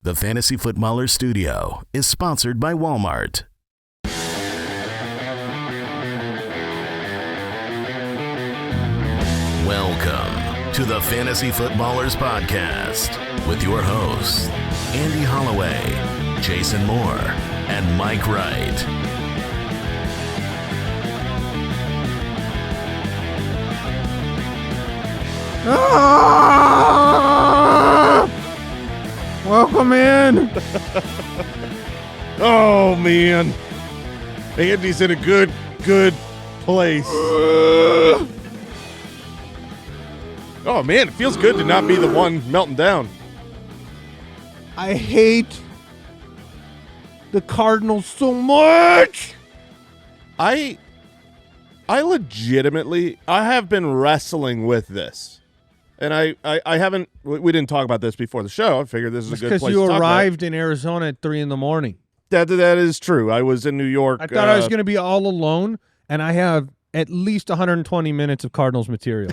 The Fantasy Footballer Studio is sponsored by Walmart. Welcome to the Fantasy Footballers Podcast with your hosts, Andy Holloway, Jason Moore, and Mike Wright. Welcome in. Oh, man. Andy's in a good place. Oh, man, it feels good to not be the one melting down. I hate the Cardinals so much. I legitimately, I have been wrestling with this. And I haven't, we didn't talk about this before the show. I figured this is a good place to talk about it. Because you arrived in Arizona at 3 in the morning. That is true. I was in New York. I thought I was going to be all alone, and I have at least 120 minutes of Cardinals material.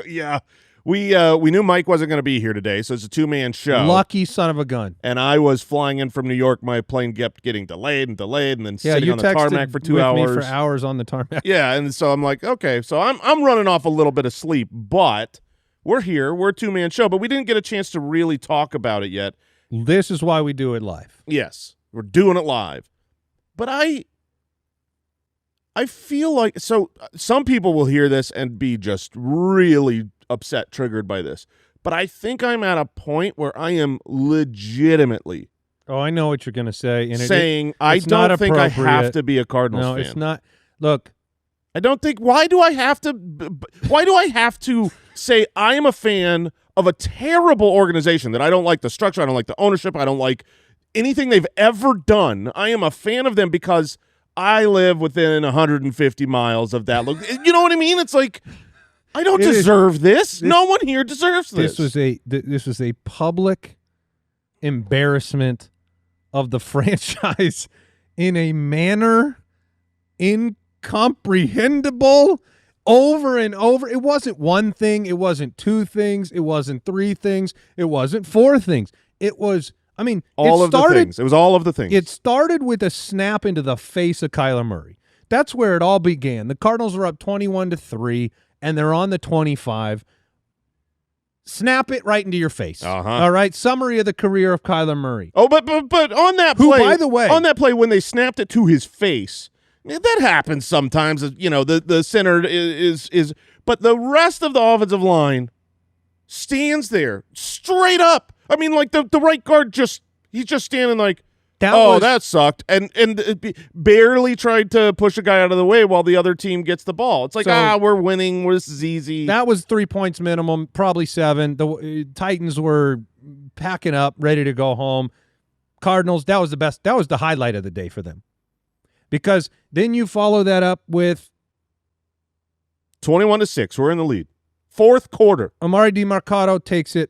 Yeah. We knew Mike wasn't going to be here today, so it's a two-man show. Lucky son of a gun. And I was flying in from New York. My plane kept getting delayed, and then sitting on the tarmac for 2 hours. Yeah, you texted me for hours on the tarmac. Yeah, and so I'm like, okay, so I'm running off a little bit of sleep, but we're here. We're a two-man show, but we didn't get a chance to really talk about it yet. This is why we do it live. Yes, we're doing it live. But I feel like, so some people will hear this and be just really upset, triggered by this. But I think I'm at a point where I am legitimately I know what you're going to say. And saying I don't think I have to be a Cardinals fan. No, it's not. Look. I don't think, why do I have to say I am a fan of a terrible organization that I don't like the structure, I don't like the ownership, I don't like anything they've ever done. I am a fan of them because I live within 150 miles of that. You know what I mean? It's like, I don't deserve this. No one here deserves this. This was a public embarrassment of the franchise in a manner incomprehensible over and over. It wasn't one thing. It wasn't two things. It wasn't three things. It wasn't four things. It was, I mean, all of the things. It was all of the things. It started with a snap into the face of Kyler Murray. That's where it all began. The Cardinals are up 21-3. And they're on the 25. Snap it right into your face. All right. Summary of the career of Kyler Murray. Oh, but on that play, by the way, on that play when they snapped it to his face, that happens sometimes. You know, the center is, but the rest of the offensive line stands there straight up. I mean, like the right guard he's just standing like. That sucked, and barely tried to push a guy out of the way while the other team gets the ball. It's like, we're winning. This is easy. That was 3 points minimum, probably 7. The Titans were packing up, ready to go home. Cardinals, that was the best. That was the highlight of the day for them. Because then you follow that up with 21-6. We're in the lead. Fourth quarter. Amari DiMercato takes it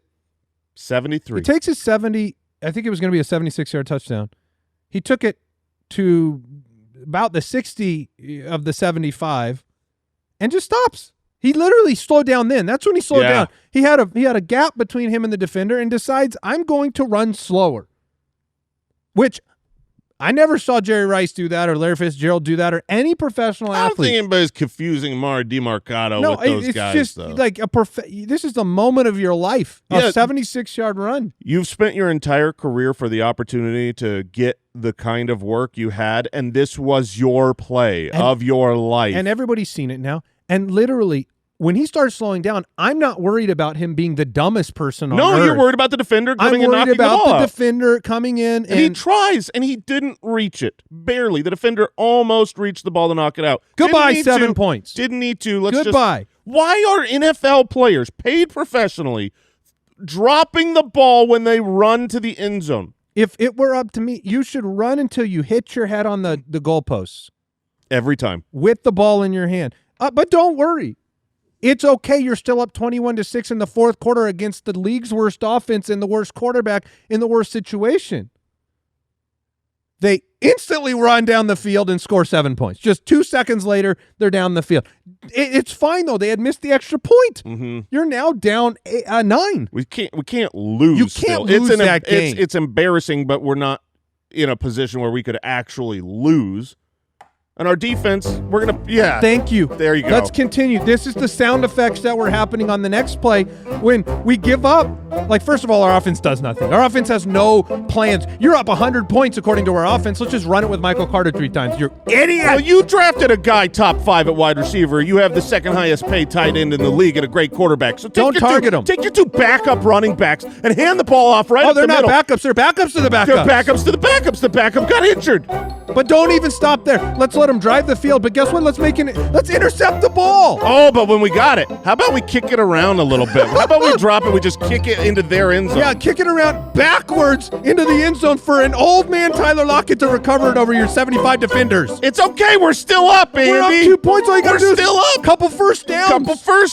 73. He takes it 70. I think it was going to be a 76-yard touchdown. He took it to about the 60 of the 75 and just stops. He literally slowed down then. That's when he slowed down. He had a gap between him and the defender and decides, I'm going to run slower, which I never saw Jerry Rice do that or Larry Fitzgerald do that or any professional athlete. I don't think anybody's confusing Amari DiMercato with those guys, just though. Like this is the moment of your life, a 76-yard run. You've spent your entire career for the opportunity to get the kind of work you had, and this was your play of your life. And everybody's seen it now. And literally, when he starts slowing down, I'm not worried about him being the dumbest person on earth. No, you're worried about the defender coming and knocking the ball. I'm worried about the out. defender coming in. And he tries, and he didn't reach it. Barely. The defender almost reached the ball to knock it out. Goodbye, 7 points. Didn't need to. Goodbye. Why are NFL players paid professionally dropping the ball when they run to the end zone? If it were up to me, you should run until you hit your head on the goalposts. Every time. With the ball in your hand. But don't worry. It's okay. You're still up 21-6 in the fourth quarter against the league's worst offense and the worst quarterback in the worst situation. They instantly run down the field and score 7 points. Just 2 seconds later, they're down the field. It's fine, though. They had missed the extra point. Mm-hmm. You're now down 9. We can't lose. You can't lose that game. It's embarrassing, but we're not in a position where we could actually lose. And our defense, we're going to, yeah. Thank you. There you go. Let's continue. This is the sound effects that were happening on the next play when we give up. Like, first of all, our offense does nothing. Our offense has no plans. You're up 100 points according to our offense. Let's just run it with Michael Carter 3 times. You're idiot. Well, you drafted a guy top 5 at wide receiver. You have the second highest paid tight end in the league and a great quarterback. So don't target him. Take your 2 backup running backs and hand the ball off right up the middle. They're not backups. They're backups to the backups. They're backups to the backups. The backup got injured. But don't even stop there. Let's let them drive the field. But guess what? Let's intercept the ball. Oh, but when we got it, how about we kick it around a little bit? How about we drop it? We just kick it into their end zone. Yeah, kick it around backwards into the end zone for an old man Tyler Lockett to recover it over your 75 defenders. It's okay. We're still up, Andy. We're up 2 points. All you got to do is still up. Couple first downs.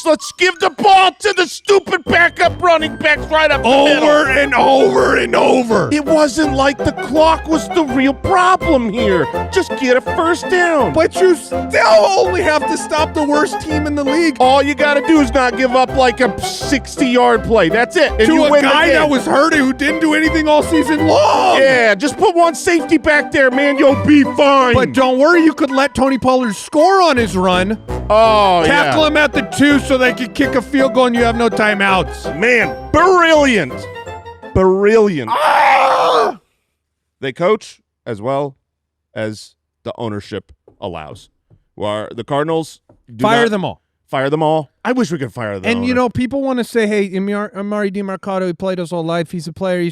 Let's give the ball to the stupid backup running backs right up the middle. Over and over and over. It wasn't like the clock was the real problem here. Just get a first down. But you still only have to stop the worst team in the league. All you got to do is not give up like a 60-yard play. That's it. And to you a win guy the game. that was hurt who didn't do anything all season long. Yeah, just put one safety back there, man. You'll be fine. But don't worry, you could let Tony Pollard score on his run. Oh, Tackle him at the 2 so they could kick a field goal and you have no timeouts. Man, brilliant. Brilliant. Ah! They coach as well as the ownership allows. The Cardinals fire them all. Fire them all. I wish we could fire them. And, you know, people want to say, hey, Amari DiMercato, he played us whole life. He's a player.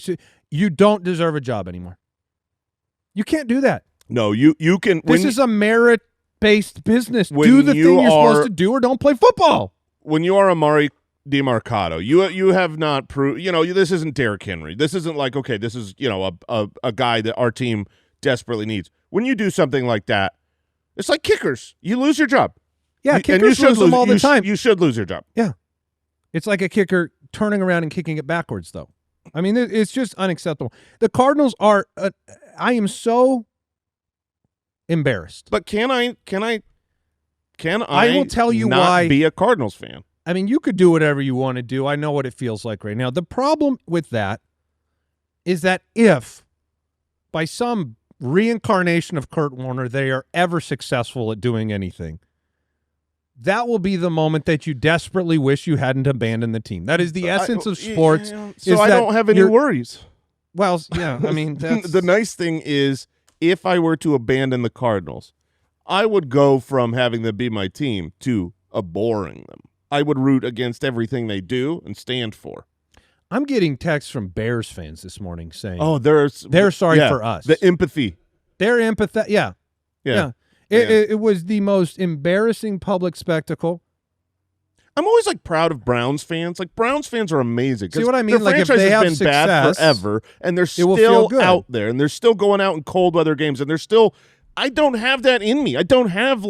You don't deserve a job anymore. You can't do that. No, you can. This is a merit-based business. Do the thing you're supposed to do or don't play football. When you are Amari DiMercato, you have not proved, this isn't Derrick Henry. This isn't like, okay, this is, a guy that our team desperately needs. When you do something like that, it's like kickers. You lose your job. Yeah, kickers lose them all the time. You should lose your job. Yeah. It's like a kicker turning around and kicking it backwards, though. I mean, it's just unacceptable. The Cardinals are I am so embarrassed. But can I will tell you not why be a Cardinals fan? I mean, you could do whatever you want to do. I know what it feels like right now. The problem with that is that if by some reincarnation of Kurt Warner they are ever successful at doing anything, that will be the moment that you desperately wish you hadn't abandoned the team. That is the essence of sports. So I don't have any worries. Well, yeah, I mean, that's... The nice thing is if I were to abandon the Cardinals, I would go from having them be my team to abhorring them. I would root against everything they do and stand for. I'm getting texts from Bears fans this morning saying, "Oh, they're sorry for us." The empathy. They're empathetic. Yeah. It was the most embarrassing public spectacle. I'm always proud of Browns fans. Browns fans are amazing. See what I mean? Their if franchise they have has been success, bad forever, and they're still out there, and they're still going out in cold weather games, and they're still. I don't have that in me. I don't have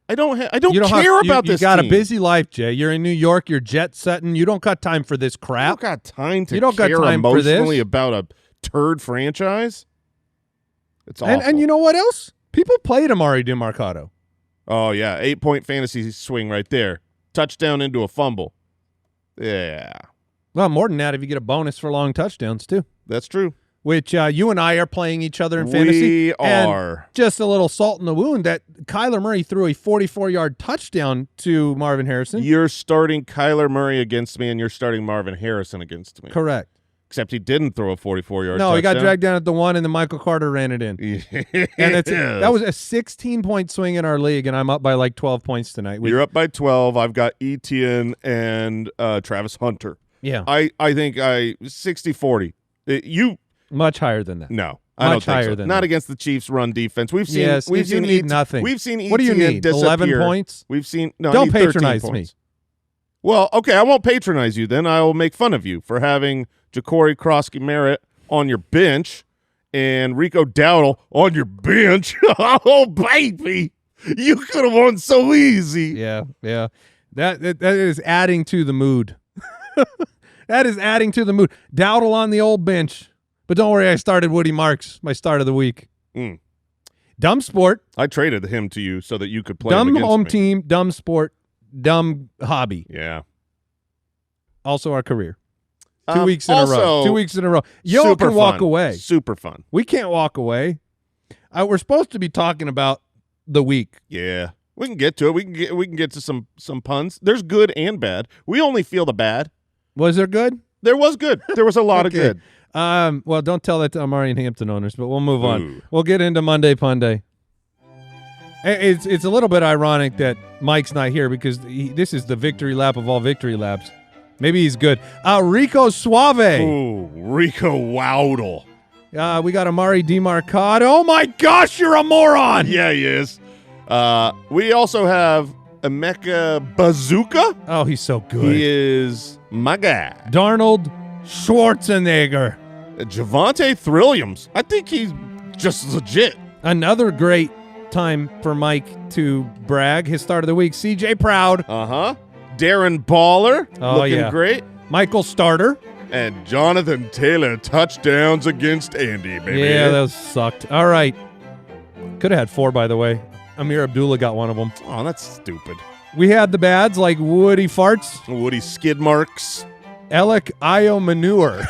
I don't care about this. You got team. a busy life, Jay. You're in New York. You're jet setting. You don't got time for this crap. You don't got time to you don't care got time emotionally for this. about a turd franchise. It's awful. And you know what else? People played Amari DiMercato. Oh, yeah. 8-point fantasy swing right there. Touchdown into a fumble. Yeah. Well, more than that if you get a bonus for long touchdowns, too. That's true. Which you and I are playing each other in fantasy. We are. And just a little salt in the wound that Kyler Murray threw a 44-yard touchdown to Marvin Harrison. You're starting Kyler Murray against me, and you're starting Marvin Harrison against me. Correct. Except he didn't throw a 44-yard touchdown. No, he got dragged down at the 1, and then Michael Carter ran it in. Yes. And that was a 16-point swing in our league, and I'm up by 12 points tonight. You're up by 12. I've got Etienne and Travis Hunter. Yeah. I think 60-40. Much higher than that. No, I don't think so. Than Not that. against the Chiefs' run defense. We've seen. Yes, we've seen need nothing. We've seen. What do you need? Disappear. 11 points. We've seen. No, don't I need patronize 13 me. points. Well, okay, I won't patronize you. Then I will make fun of you for having Ja'Cory Krosky-Merritt on your bench and Rico Dowdle on your bench. Oh baby, you could have won so easy. Yeah. That is adding to the mood. That is adding to the mood. Dowdle on the old bench. But don't worry, I started Woody Marks, my start of the week. Dumb sport. I traded him to you so that you could play him Dumb against home me. team, dumb sport, dumb hobby. Yeah. Also our career. 2 weeks in a row. also, 2 weeks in a row. Yo super can walk fun. away. Super fun. We can't walk away. We're supposed to be talking about the week. Yeah. We can get to it. We can get to some puns. There's good and bad. We only feel the bad. Was there good? There was good. There was a lot of Okay. good. Well, don't tell that to Amari and Hampton owners, but we'll move on. Ooh. We'll get into Monday Punday. It's a little bit ironic that Mike's not here because this is the victory lap of all victory laps. Maybe he's good. Rico Suave. Ooh, Rico Wowdle. We got Amari DeMarcado. Oh, my gosh, you're a moron. Yeah, he is. We also have Emeka Bazooka. Oh, he's so good. He is my guy. Darnold Schwarzenegger. Javante Thrilliams. I think he's just legit. Another great time for Mike to brag. His start of the week, CJ Proud. Uh-huh. Darren Baller. Looking great. Michael Starter. And Jonathan Taylor touchdowns against Andy, baby. Yeah, those sucked. All right. Could have had 4, by the way. Amir Abdullah got one of them. Oh, that's stupid. We had the bads like Woody Farts, Woody Skid Marks. Alec Io Manure.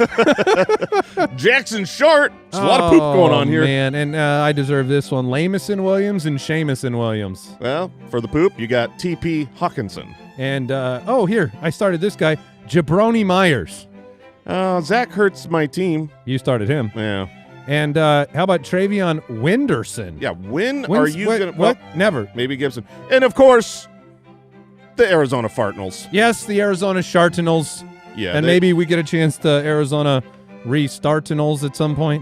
Jackson Short. There's a lot of poop going on here. Man, and I deserve this one. Lamison Williams and Shamison Williams. Well, for the poop, you got T.P. Hawkinson. And, here, I started this guy, Jabroni Myers. Zach hurts my team. You started him. Yeah. And how about Travion Winderson? Yeah, are you going to... What? Never. Maybe Gibson. And, of course, the Arizona Fartnals. Yes, the Arizona Shartinals. Yeah. And maybe we get a chance to Arizona Restartinals at some point.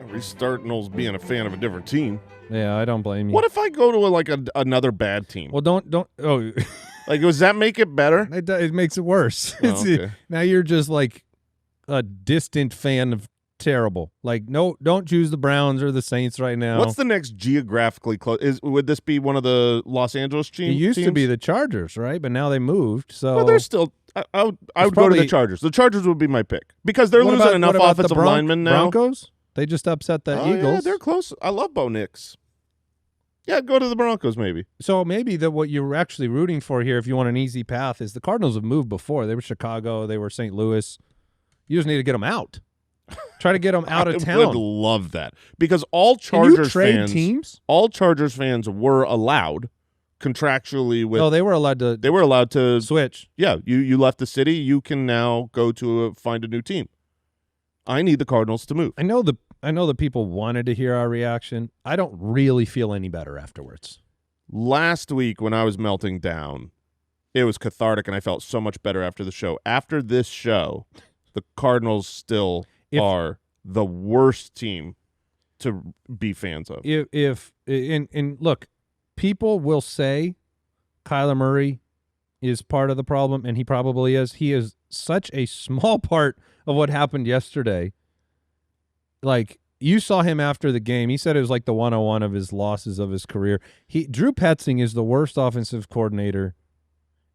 Restartinals being a fan of a different team. Yeah, I don't blame you. What if I go to another bad team? Well, don't. Oh, like, does that make it better? it makes it worse. Oh, okay. Now you're just like a distant fan of terrible. Like, no, don't choose the Browns or the Saints right now. What's the next geographically close? Would this be one of the Los Angeles teams? It used to be the Chargers, right? But now they moved. So well, they're still. I would go to the Chargers. The Chargers would be my pick because they're losing enough offensive linemen now. Broncos? They just upset the Eagles. Yeah, they're close. I love Bo Nix. Yeah, go to the Broncos maybe. So maybe what you're actually rooting for here, if you want an easy path, is the Cardinals have moved before. They were Chicago. They were St. Louis. You just need to get them out. Try to get them out of town. I would love that because all Chargers fans, teams? All Chargers fans were allowed contractually with. Oh, they were allowed to. They were allowed to switch. Yeah, you left the city. You can now go to find a new team. I need the Cardinals to move. I know the people wanted to hear our reaction. I don't really feel any better afterwards. Last week when I was melting down, it was cathartic, and I felt so much better after the show. After this show, the Cardinals still are the worst team to be fans of. And look, people will say Kyler Murray is part of the problem, and he probably is. He is such a small part of what happened yesterday. Like, you saw him after the game. He said it was like the 101 of his losses of his career. Drew Petzing is the worst offensive coordinator,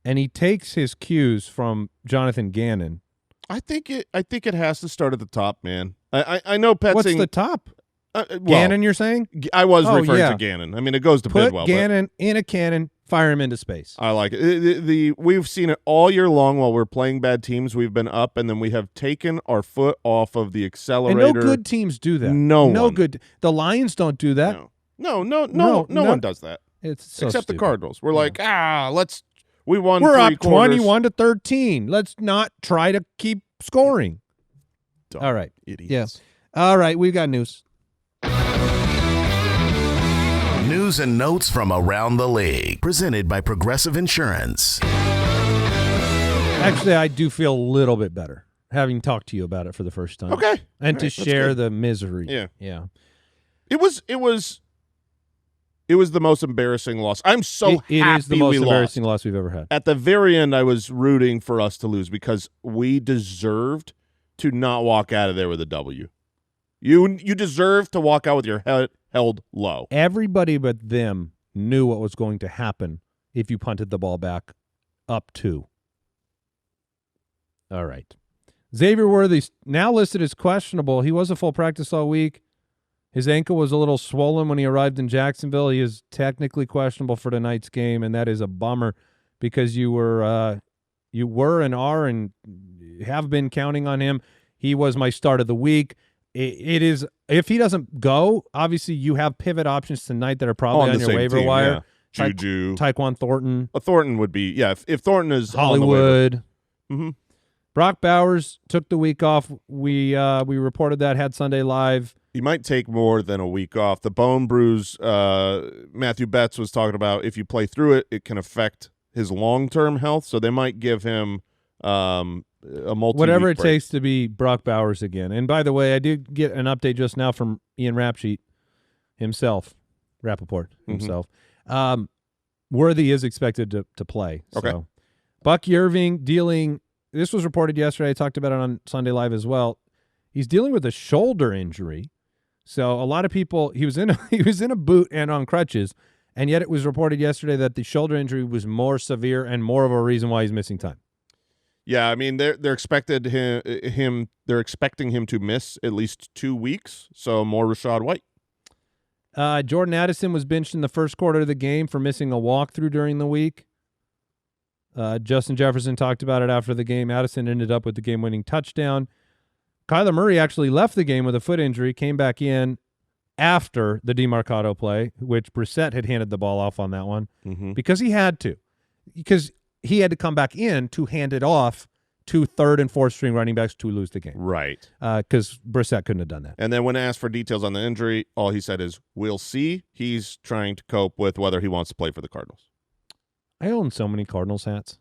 and he takes his cues from Jonathan Gannon. I think it has to start at the top, man. I know Petzing. What's the top? Gannon, you're saying? I was referring to Gannon. I mean, it goes to Bidwell. Put Gannon in a cannon, fire him into space. I like it. We've seen it all year long while we're playing bad teams. We've been up, and then we have taken our foot off of the accelerator. And no good teams do that. No good. The Lions don't do that. No one does that. It's so except stupid. The Cardinals. We're like, we won. We're up 21-13. Let's not try to keep scoring. Dumb all right. Idiots. Yeah. All right. We've got news. News and notes from around the league, presented by Progressive Insurance. Actually, I do feel a little bit better having talked to you about it for the first time. Okay. And to share the misery. Yeah. Yeah. It was the most embarrassing loss. I'm so happy it is the most we embarrassing lost. loss we've ever had. At the very end, I was rooting for us to lose because we deserved to not walk out of there with a W. You deserve to walk out with your head held low. Everybody but them knew what was going to happen if you punted the ball back up 2. All right. Xavier Worthy, now listed as questionable. He was a full practice all week. His ankle was a little swollen when he arrived in Jacksonville. He is technically questionable for tonight's game, and that is a bummer because you were and are and have been counting on him. He was my start of the week. It is, if he doesn't go, obviously you have pivot options tonight that are probably on your waiver wire. Yeah. Juju. Tyquan Thornton. Thornton would be, if Thornton is Hollywood. On the waiver. Brock Bowers took the week off. We reported that, had Sunday Live. He might take more than a week off. The bone bruise, Matthew Betts was talking about, if you play through it, it can affect his long-term health, so they might give him a multi-week whatever it break. takes to be Brock Bowers again. And by the way, I did get an update just now from Ian Rappaport himself. Worthy is expected to play. Okay. So. Buck Yerving dealing, this was reported yesterday, I talked about it on Sunday Live as well. He's dealing with a shoulder injury. So a lot of people, he was in a boot and on crutches, and yet it was reported yesterday that the shoulder injury was more severe and more of a reason why he's missing time. Yeah, I mean they're expecting him to miss at least 2 weeks, so more Rashad White. Jordan Addison was benched in the first quarter of the game for missing a walkthrough during the week. Justin Jefferson talked about it after the game. Addison ended up with the game-winning touchdown. Kyler Murray actually left the game with a foot injury, came back in after the DeMarcado play, which Brissett had handed the ball off on that one because he had to. Because he had to come back in to hand it off to third and fourth string running backs to lose the game. Right. Because Brissett couldn't have done that. And then when asked for details on the injury, all he said is, we'll see. He's trying to cope with whether he wants to play for the Cardinals. I own so many Cardinals hats.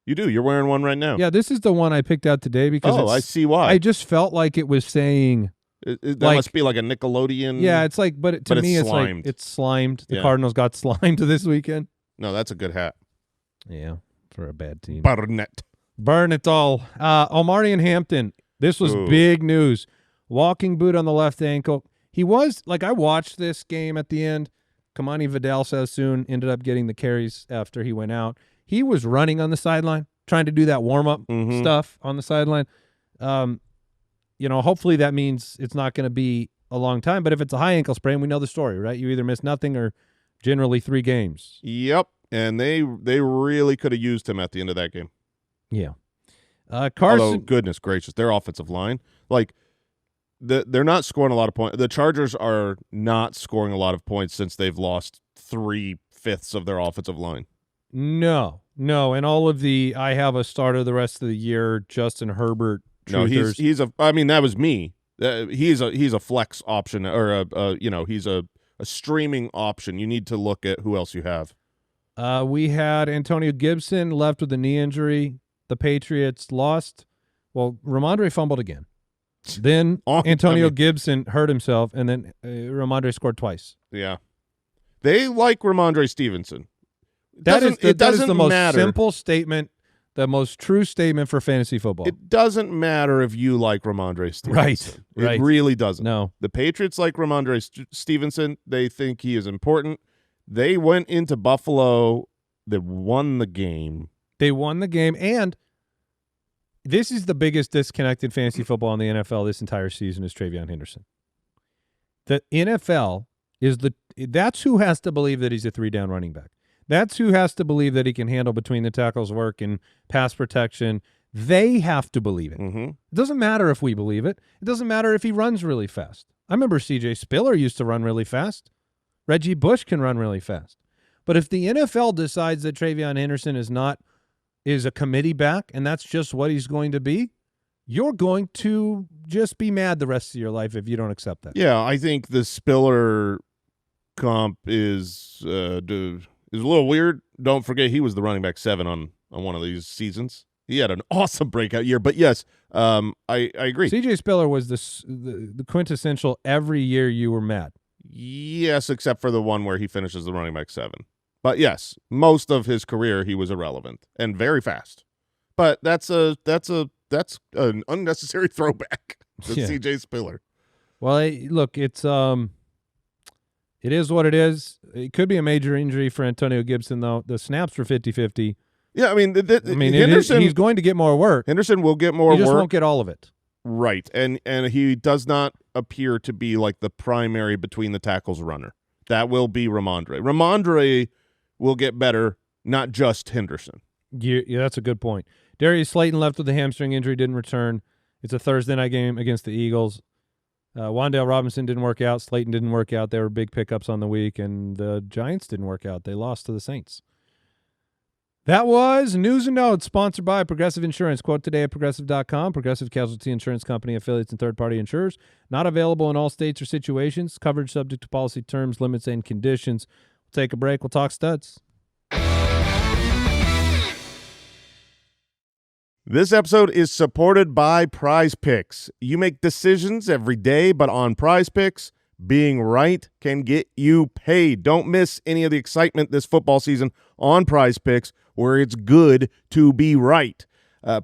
You do. You're wearing one right now. Yeah, this is the one I picked out today because I see why. I just felt like it was saying that must be like a Nickelodeon. Yeah, it's like, but to me, it's it's slimed. like it's slimed. The Yeah. Cardinals got slimed this weekend. No, that's a good hat. Yeah, for a bad team. Barnett. Burn it all. Omari and Hampton. This was big news. Walking boot on the left ankle. He was, I watched this game at the end. Kamani Vidal says soon ended up getting the carries after he went out. He was running on the sideline, trying to do that warm-up stuff on the sideline. Hopefully that means it's not going to be a long time. But if it's a high ankle sprain, we know the story, right? You either miss nothing or generally 3 games. Yep, and they really could have used him at the end of that game. Yeah. Carson. Although, goodness gracious, their offensive line, they're not scoring a lot of points. The Chargers are not scoring a lot of points since they've lost 3/5 of their offensive line. No. And all of the I have a starter the rest of the year, Justin Herbert. No, he's a. I mean, that was me. He's a flex option, or he's a streaming option. You need to look at who else you have. We had Antonio Gibson left with a knee injury. The Patriots lost. Well, Ramondre fumbled again. Then Antonio Gibson hurt himself, and then Ramondre scored twice. Yeah, they like Ramondre Stevenson. That is the most simple statement, the most true statement for fantasy football. It doesn't matter if you like Ramondre Stevenson. Right. It really doesn't. No. The Patriots like Ramondre Stevenson. They think he is important. They went into Buffalo. They won the game. And this is the biggest disconnect in fantasy football in the NFL this entire season is TreVeyon Henderson. The NFL that's who has to believe that he's a 3-down running back. That's who has to believe that he can handle between the tackles work and pass protection. They have to believe it. It doesn't matter if we believe it. It doesn't matter if he runs really fast. I remember C.J. Spiller used to run really fast. Reggie Bush can run really fast. But if the NFL decides that TreVeyon Henderson is a committee back and that's just what he's going to be, you're going to just be mad the rest of your life if you don't accept that. Yeah, I think the Spiller comp is a little weird. Don't forget he was the running back 7 on one of these seasons. He had an awesome breakout year. But yes, I agree. C.J. Spiller was the quintessential every year you were mad. Yes, except for the one where he finishes the running back 7. But yes, most of his career he was irrelevant and very fast. But that's an unnecessary throwback to C.J. Spiller. Well, look, it is what it is. It could be a major injury for Antonio Gibson, though. The snaps were 50-50. Yeah, I mean, Henderson, he's going to get more work. Henderson will get more work. He just won't get all of it. Right, and he does not appear to be like the primary between the tackles runner. That will be Ramondre. Ramondre will get better, not just Henderson. Yeah, that's a good point. Darius Slayton left with a hamstring injury, didn't return. It's a Thursday night game against the Eagles. Wan'Dale Robinson didn't work out. Slayton didn't work out. They were big pickups on the week, and the Giants didn't work out. They lost to the Saints. That was News and Notes, sponsored by Progressive Insurance. Quote today at Progressive.com. Progressive Casualty Insurance Company, affiliates, and third-party insurers. Not available in all states or situations. Coverage subject to policy terms, limits, and conditions. We'll take a break. We'll talk studs. This episode is supported by Prize Picks. You make decisions every day, but on Prize Picks, being right can get you paid. Don't miss any of the excitement this football season on Prize Picks, where it's good to be right.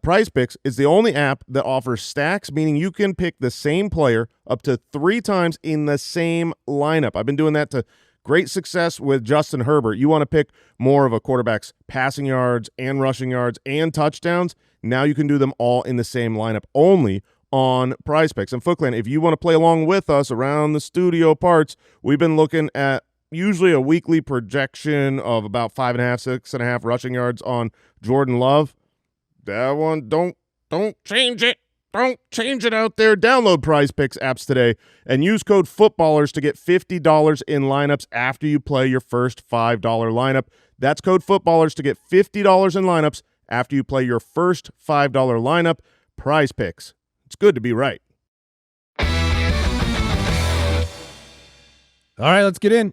Prize Picks is the only app that offers stacks, meaning you can pick the same player up to 3 times in the same lineup. I've been doing that to great success with Justin Herbert. You want to pick more of a quarterback's passing yards and rushing yards and touchdowns. Now you can do them all in the same lineup only on Prize Picks. And Footclan, if you want to play along with us around the studio parts, we've been looking at usually a weekly projection of about 5.5, 6.5 rushing yards on Jordan Love. That one, don't change it. Don't change it out there. Download Prize Picks apps today and use code FOOTBALLERS to get $50 in lineups after you play your first $5 lineup. That's code FOOTBALLERS to get $50 in lineups after you play your first $5 lineup. Prize Picks. It's good to be right. All right, let's get in.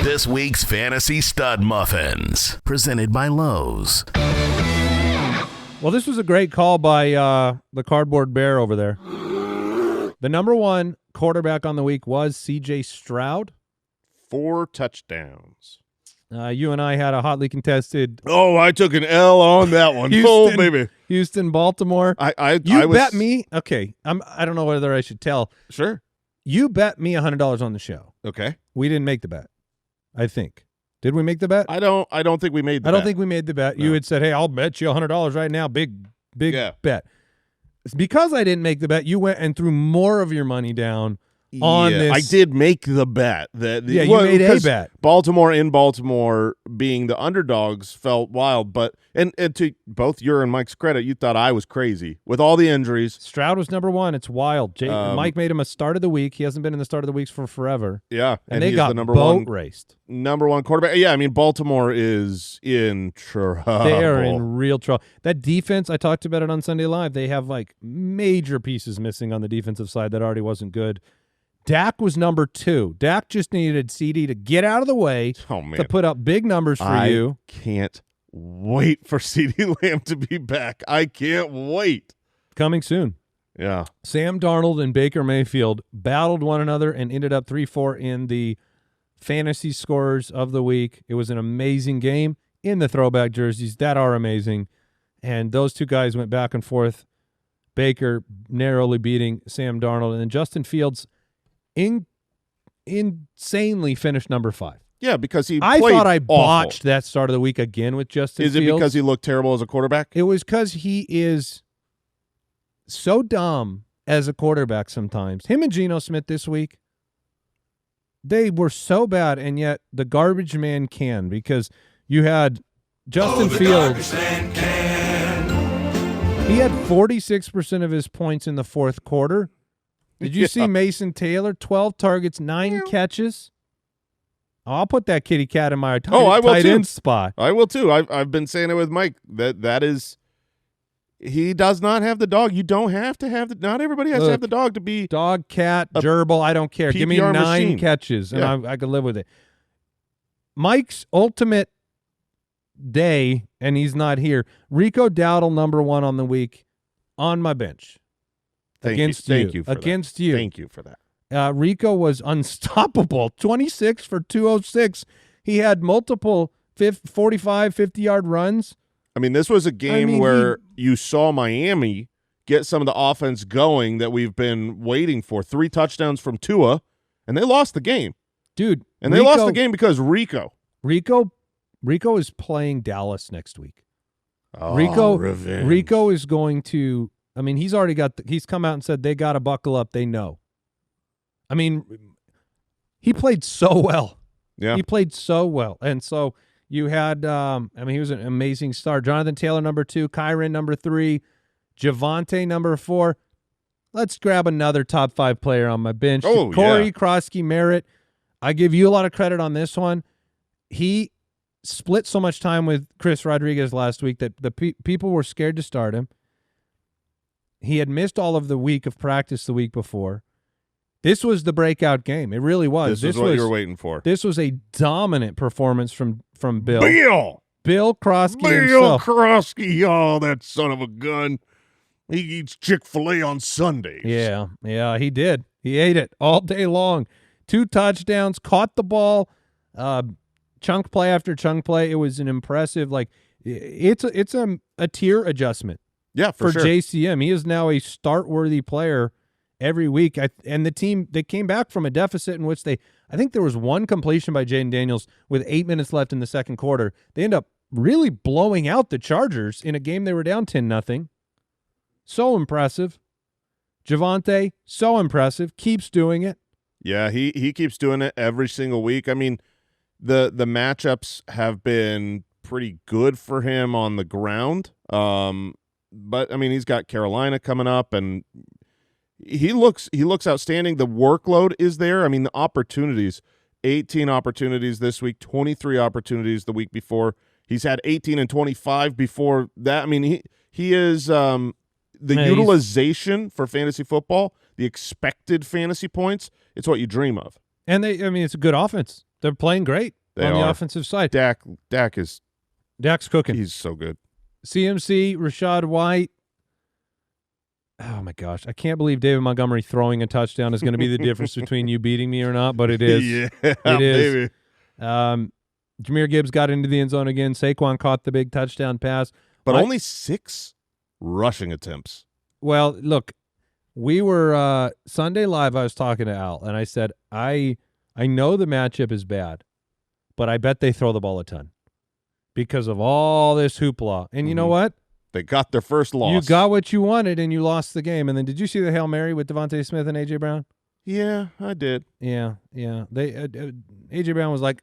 This week's Fantasy Stud Muffins, presented by Lowe's. Well, this was a great call by the cardboard bear over there. The number one quarterback on the week was C.J. Stroud. 4 touchdowns. You and I had a hotly contested. Oh, I took an L on that one. Oh, baby. Houston, Baltimore. I bet me. Okay, I don't know whether I should tell. Sure. You bet me $100 on the show. Okay. We didn't make the bet. I think. Did we make the bet? I don't think we made the bet. I don't think we made the bet. No. You had said, "Hey, I'll bet you $100 right now." Big bet. It's because I didn't make the bet. You went and threw more of your money down on this. I did make the bet. You made a bet. Baltimore being the underdogs felt wild, but and to both your and Mike's credit, you thought I was crazy with all the injuries. Stroud was number one. It's wild. Mike made him a start of the week. He hasn't been in the start of the weeks for forever. Yeah, and they got boat raced. Number one quarterback. Yeah, I mean Baltimore is in trouble. They are in real trouble. That defense, I talked about it on Sunday Live. They have like major pieces missing on the defensive side that already wasn't good. Dak was number 2. Dak just needed CD to get out of the way to put up big numbers for you. I can't wait for CD Lamb to be back. I can't wait. Coming soon. Yeah. Sam Darnold and Baker Mayfield battled one another and ended up 3-4 in the fantasy scores of the week. It was an amazing game in the throwback jerseys that are amazing. And those two guys went back and forth. Baker narrowly beating Sam Darnold. And then Justin Fields insanely finished number 5. Yeah, because I thought I botched that start of the week again with Justin Fields. Is it because he looked terrible as a quarterback? It was because he is so dumb as a quarterback sometimes. Him and Geno Smith this week, they were so bad, and yet the garbage man can, because you had Justin Fields. He had 46% of his points in the fourth quarter. Did you see Mason Taylor? 12 targets, 9 catches. I'll put that kitty cat in my tight end spot. I will too. I've been saying it with Mike. That is, he does not have the dog. You don't have to have not everybody has to have the dog to be dog, cat, gerbil. I don't care. PPR Give me 9 machine. catches, and I could live with it. Mike's ultimate day, and he's not here. Rico Dowdle, number 1 on the week, on my bench. Thank you for that. Thank you for that. Rico was unstoppable. 26 for 206. He had multiple 45, 50-yard runs. I mean, this was a game where you saw Miami get some of the offense going that we've been waiting for. 3 touchdowns from Tua, and they lost the game. Dude. And they lost the game because Rico is playing Dallas next week. Oh, revenge. Rico is going to I mean, he's come out and said they got to buckle up. They know. I mean, he played so well. Yeah. He played so well. And so you had, he was an amazing star. Jonathan Taylor, number 2, Kyron, number 3, Javonte, number 4. Let's grab another top 5 player on my bench. Oh, Corey yeah. Krosky Merritt. I give you a lot of credit on this one. He split so much time with Chris Rodriguez last week that the people were scared to start him. He had missed all of the week of practice the week before. This was the breakout game. It really was. This is what you were waiting for. This was a dominant performance from Bill. Bill Krosky himself. Krosky. Oh, that son of a gun. He eats Chick-fil-A on Sundays. Yeah, he did. He ate it all day long. 2 touchdowns, caught the ball, chunk play after chunk play. It was an impressive, it's a tier adjustment. Yeah, for sure. JCM. He is now a start-worthy player every week. And the team, they came back from a deficit in which I think there was one completion by Jaden Daniels with 8 minutes left in the second quarter. They end up really blowing out the Chargers in a game they were down 10-0. So impressive. Javonte, so impressive. Keeps doing it. Yeah, he keeps doing it every single week. I mean, the matchups have been pretty good for him on the ground. But I mean, he's got Carolina coming up, and he looks outstanding. The workload is there. I mean, the opportunities, 18 opportunities this week, 23 opportunities the week before. He's had 18 and 25 before that. I mean, he is the utilization for fantasy football, the expected fantasy points, it's what you dream of. And it's a good offense. They're playing great on the offensive side. Dak's cooking. He's so good. CMC, Rashad White. Oh, my gosh. I can't believe David Montgomery throwing a touchdown is going to be the difference between you beating me or not, but it is. Yeah, it is. baby. Jahmyr Gibbs got into the end zone again. Saquon caught the big touchdown pass. But only 6 rushing attempts. Well, look, we were Sunday Live, I was talking to Al, and I said, I know the matchup is bad, but I bet they throw the ball a ton because of all this hoopla. And you know what? They got their first loss. You got what you wanted, and you lost the game. And then did you see the Hail Mary with Devontae Smith and A.J. Brown? Yeah, I did. Yeah. A.J. Brown was like,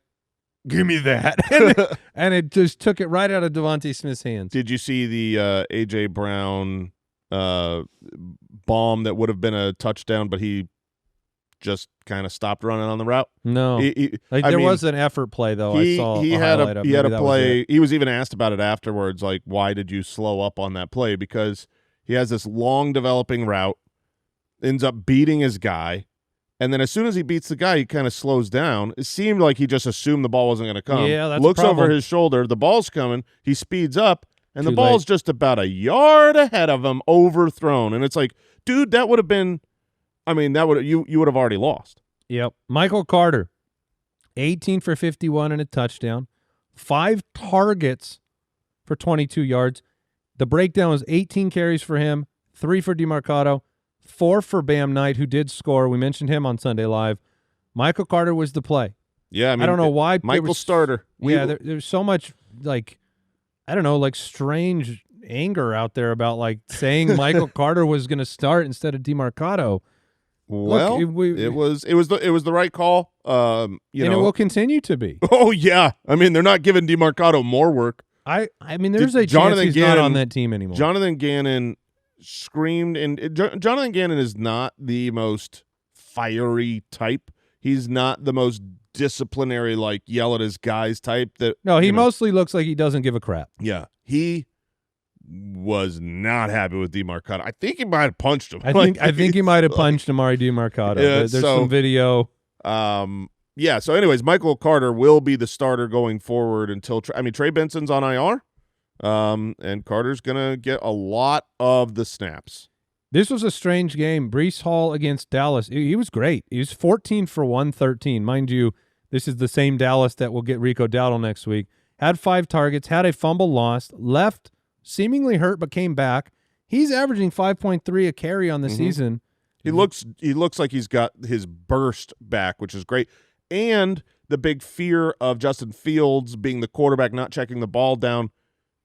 give me that. and it just took it right out of Devontae Smith's hands. Did you see the A.J. Brown bomb that would have been a touchdown, but he just kind of stopped running on the route? No. There was an effort play, though. I saw he had a play. Was he was even asked about it afterwards, like, why did you slow up on that play? Because he has this long developing route, ends up beating his guy, and then as soon as he beats the guy, he kind of slows down. It seemed like he just assumed the ball wasn't going to come. Yeah, that's Looks a problem. over his shoulder, the ball's coming, he speeds up, and Too the ball's late. just about a yard ahead of him, overthrown. And it's like, dude, that would have been, you would have already lost. Yep. Michael Carter, 18 for 51 and a touchdown, 5 targets for 22 yards. The breakdown was 18 carries for him, 3 for DeMarcado, 4 for Bam Knight, who did score. We mentioned him on Sunday Live. Michael Carter was the play. Yeah, I don't know why. Michael's starter. There's so much, strange anger out there about, saying Michael Carter was going to start instead of DeMarcado. Well, Look, it was the right call. And it will continue to be. Oh yeah, they're not giving DeMarcado more work. There's a chance he's not on that team anymore. Jonathan Gannon screamed, and Jonathan Gannon is not the most fiery type. He's not the most disciplinary, yell at his guys type. No, he mostly looks like he doesn't give a crap. Yeah, he was not happy with DeMarcado. I think he might have punched him. I think he might have punched Amari DeMarcado. Yeah, There's some video. Yeah. So, anyways, Michael Carter will be the starter going forward until Trey Benson's on IR, and Carter's gonna get a lot of the snaps. This was a strange game. Breece Hall against Dallas. He was great. He was 14 for 113. Mind you, this is the same Dallas that will get Rico Dowdle next week. Had 5 targets, had a fumble lost, left seemingly hurt but came back. He's averaging 5.3 a carry on the season. He looks like he's got his burst back, which is great. And the big fear of Justin Fields being the quarterback, not checking the ball down,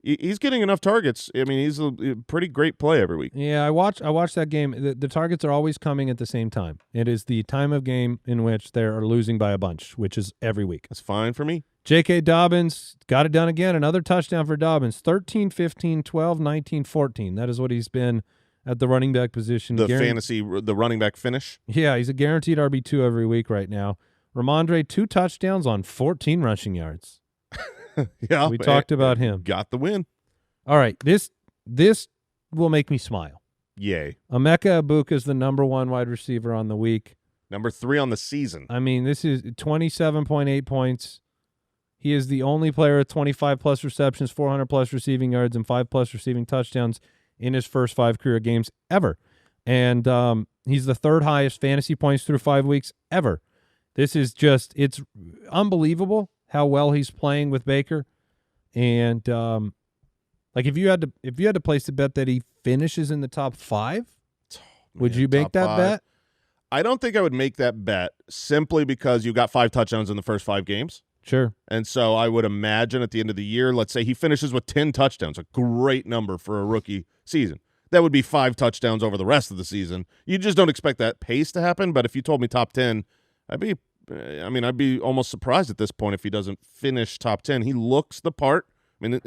he's getting enough targets. I mean, he's a pretty great play every week. Yeah, I watch that game. The targets are always coming at the same time. It is the time of game in which they are losing by a bunch, which is every week. That's fine for me. J.K. Dobbins got it done again. Another touchdown for Dobbins. 13, 15, 12, 19, 14. That is what he's been at the running back position. The running back finish. Yeah, he's a guaranteed RB2 every week right now. Ramondre, 2 touchdowns on 14 rushing yards. Yeah, we talked about him. Got the win. All right, this will make me smile. Yay. Emeka Egbuka is the number 1 wide receiver on the week. Number 3 on the season. I mean, this is 27.8 points. He is the only player with 25-plus receptions, 400-plus receiving yards, and 5-plus receiving touchdowns in his first 5 career games ever. And he's the 3rd highest fantasy points through 5 weeks ever. This is just, it's unbelievable how well he's playing with Baker. And like if you had to place a bet that he finishes in the top 5, would you make that bet? I don't think I would make that bet simply because you got 5 touchdowns in the first 5 games. Sure. And so I would imagine at the end of the year, let's say he finishes with 10 touchdowns, a great number for a rookie season. That would be 5 touchdowns over the rest of the season. You just don't expect that pace to happen. But if you told me top 10, I'd be almost surprised at this point if he doesn't finish top 10. He looks the part. I mean,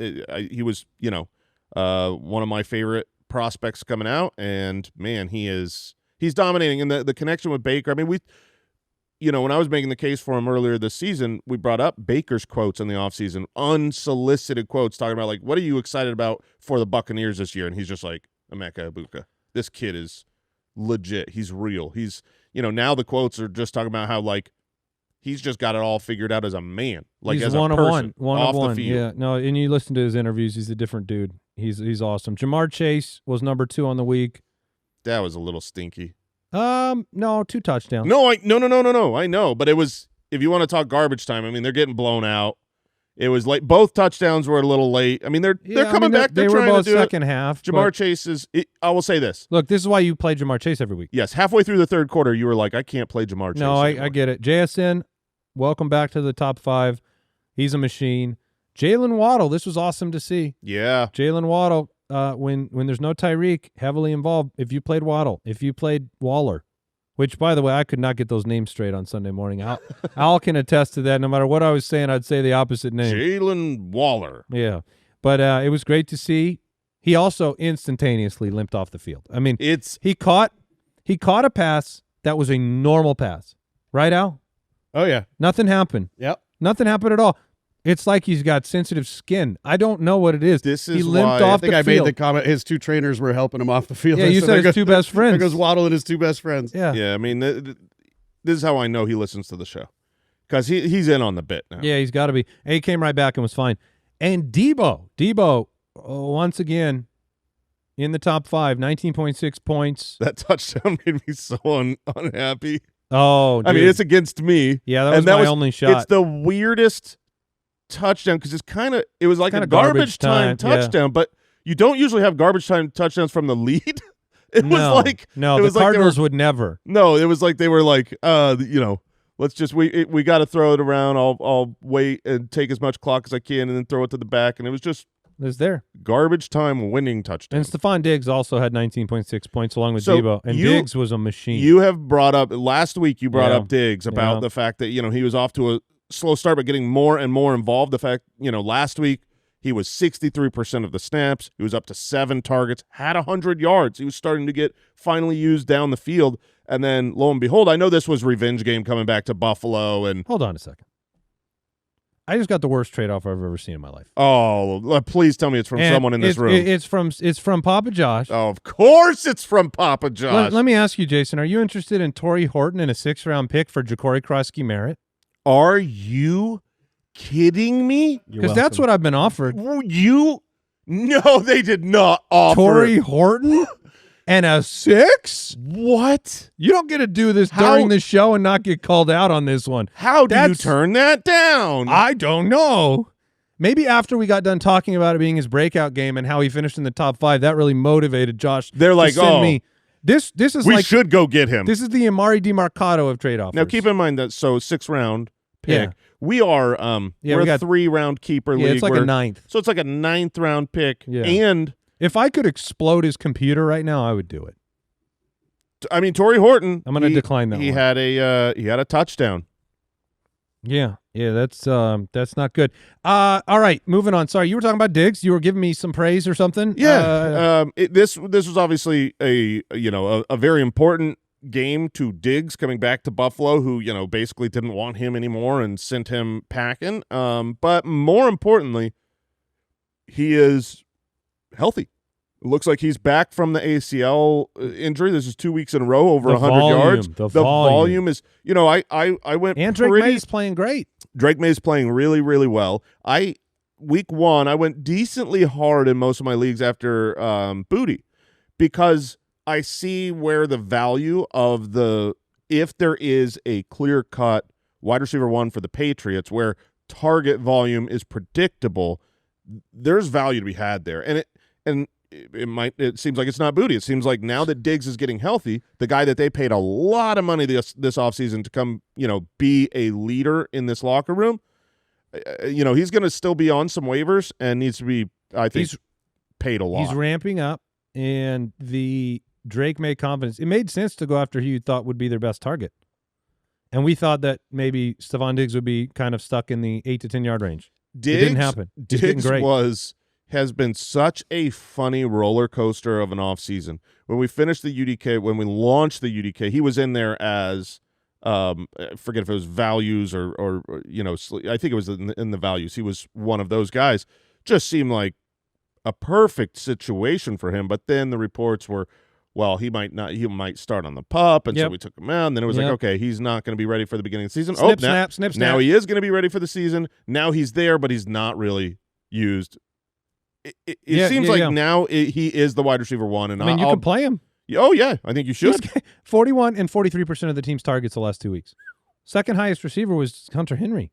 he was, one of my favorite prospects coming out, and man, he's dominating. And the connection with Baker. I mean, when I was making the case for him earlier this season, we brought up Baker's quotes in the offseason, unsolicited quotes talking about, like, what are you excited about for the Buccaneers this year? And he's just like, Emeka Egbuka. This kid is legit. He's real. He's, now the quotes are just talking about how, like, he's just got it all figured out as a man. Like, he's as one a person, one off of one. the field. Yeah, no, and you listen to his interviews, he's a different dude. He's awesome. Jamar Chase was number 2 on the week. That was a little stinky. No, 2 touchdowns. No. I know, but it was, if you want to talk garbage time, I mean, they're getting blown out. It was late. Both touchdowns were a little late. I mean, they're coming back. They were both second half. Jamar Chase is. I will say this. Look, this is why you play Jamar Chase every week. Yes, halfway through the 3rd quarter, you were like, I can't play Jamar Chase. No, I get it. JSN, welcome back to the top 5. He's a machine. Jalen Waddle, this was awesome to see. Yeah, Jalen Waddle. When there's no Tyreek heavily involved, if you played Waddle, if you played Waller, which, by the way, I could not get those names straight on Sunday morning. Al can attest to that. No matter what I was saying, I'd say the opposite name. Jalen Waller. Yeah. But it was great to see. He also instantaneously limped off the field. I mean, he caught a pass that was a normal pass. Right, Al? Oh, yeah. Nothing happened. Yep. Nothing happened at all. It's like he's got sensitive skin. I don't know what it is. He limped off the field. I think I made the comment his 2 trainers were helping him off the field. Yeah, you said his 2 best friends. There goes Waddle and his 2 best friends. Yeah. Yeah, I mean, this is how I know he listens to the show. Because he's in on the bit now. Yeah, he's got to be. And he came right back and was fine. And Debo, once again, in the top 5, 19.6 points. That touchdown made me so unhappy. Oh, dude. I mean, it's against me. Yeah, that was my only shot. It's the weirdest touchdown because it was like a garbage time touchdown, but you don't usually have garbage time touchdowns from the lead. The Cardinals would never. No, it was like they were like, let's just we got to throw it around. I'll wait and take as much clock as I can and then throw it to the back, and it was just there garbage time winning touchdown. And Stephon Diggs also had 19.6 points along with Debo, and Diggs was a machine. You have brought up last week. You brought up Diggs about the fact that he was off to a slow start, but getting more and more involved. The fact, last week he was 63% of the snaps. He was up to 7 targets, had 100 yards. He was starting to get finally used down the field. And then lo and behold, I know this was revenge game coming back to Buffalo. And hold on a second. I just got the worst trade-off I've ever seen in my life. Oh, please tell me it's from someone in this room. It's from Papa Josh. Oh, of course it's from Papa Josh. Let me ask you, Jason, are you interested in Torrey Horton and a 6th-round pick for Ja'Cory Krosky-Merritt? Are you kidding me? Because that's what I've been offered. No, they did not offer Torrey Horton and a 6? What? You don't get to do this during the show and not get called out on this one. How do you turn that down? I don't know. Maybe after we got done talking about it being his breakout game and how he finished in the top 5, that really motivated Josh. They're like, me. This is we should go get him. This is the Amari DiMarcado of trade offers. Now keep in mind that 6th round pick. Yeah. We are Yeah, we're we a got 3-round keeper league. it's like a 9th. So it's like a 9th round pick. Yeah. And If I could explode his computer right now, I would do it. I mean, Torrey Horton. I'm going to decline that He one. had a touchdown. Yeah, that's not good. All right, moving on. Sorry, you were talking about Diggs. You were giving me some praise or something. Yeah. This was obviously a very important game to Diggs coming back to Buffalo, who basically didn't want him anymore and sent him packing. But more importantly, he is healthy. It looks like he's back from the ACL injury. This is 2 weeks in a row over 100 yards. The volume is, I went and Drake May's playing great. Drake May's playing really, really well. Week 1, I went decently hard in most of my leagues after Booty because I see where the value of if there is a clear-cut wide receiver 1 for the Patriots where target volume is predictable, there's value to be had there. It seems like it's not Booty. It seems like now that Diggs is getting healthy, the guy that they paid a lot of money this offseason to come, be a leader in this locker room, he's going to still be on some waivers and needs to be, I think, paid a lot. He's ramping up, and the Drake May confidence. It made sense to go after who you thought would be their best target. And we thought that maybe Stephon Diggs would be kind of stuck in the 8 to 10 yard range. It didn't happen. Diggs has been such a funny roller coaster of an offseason. When we finished the UDK, when we launched the UDK, he was in there as I forget if it was values or I think it was in the values. He was one of those guys. Just seemed like a perfect situation for him. But then the reports were, well, he might start on the pup, and so we took him out. And then it was like, okay, he's not going to be ready for the beginning of the season. Snip. Now he is going to be ready for the season. Now he's there, but he's not really used. It seems like now he is the wide receiver 1, and you can play him. Oh yeah, I think you should. 41 and 43% of the team's targets the last 2 weeks. Second highest receiver was Hunter Henry,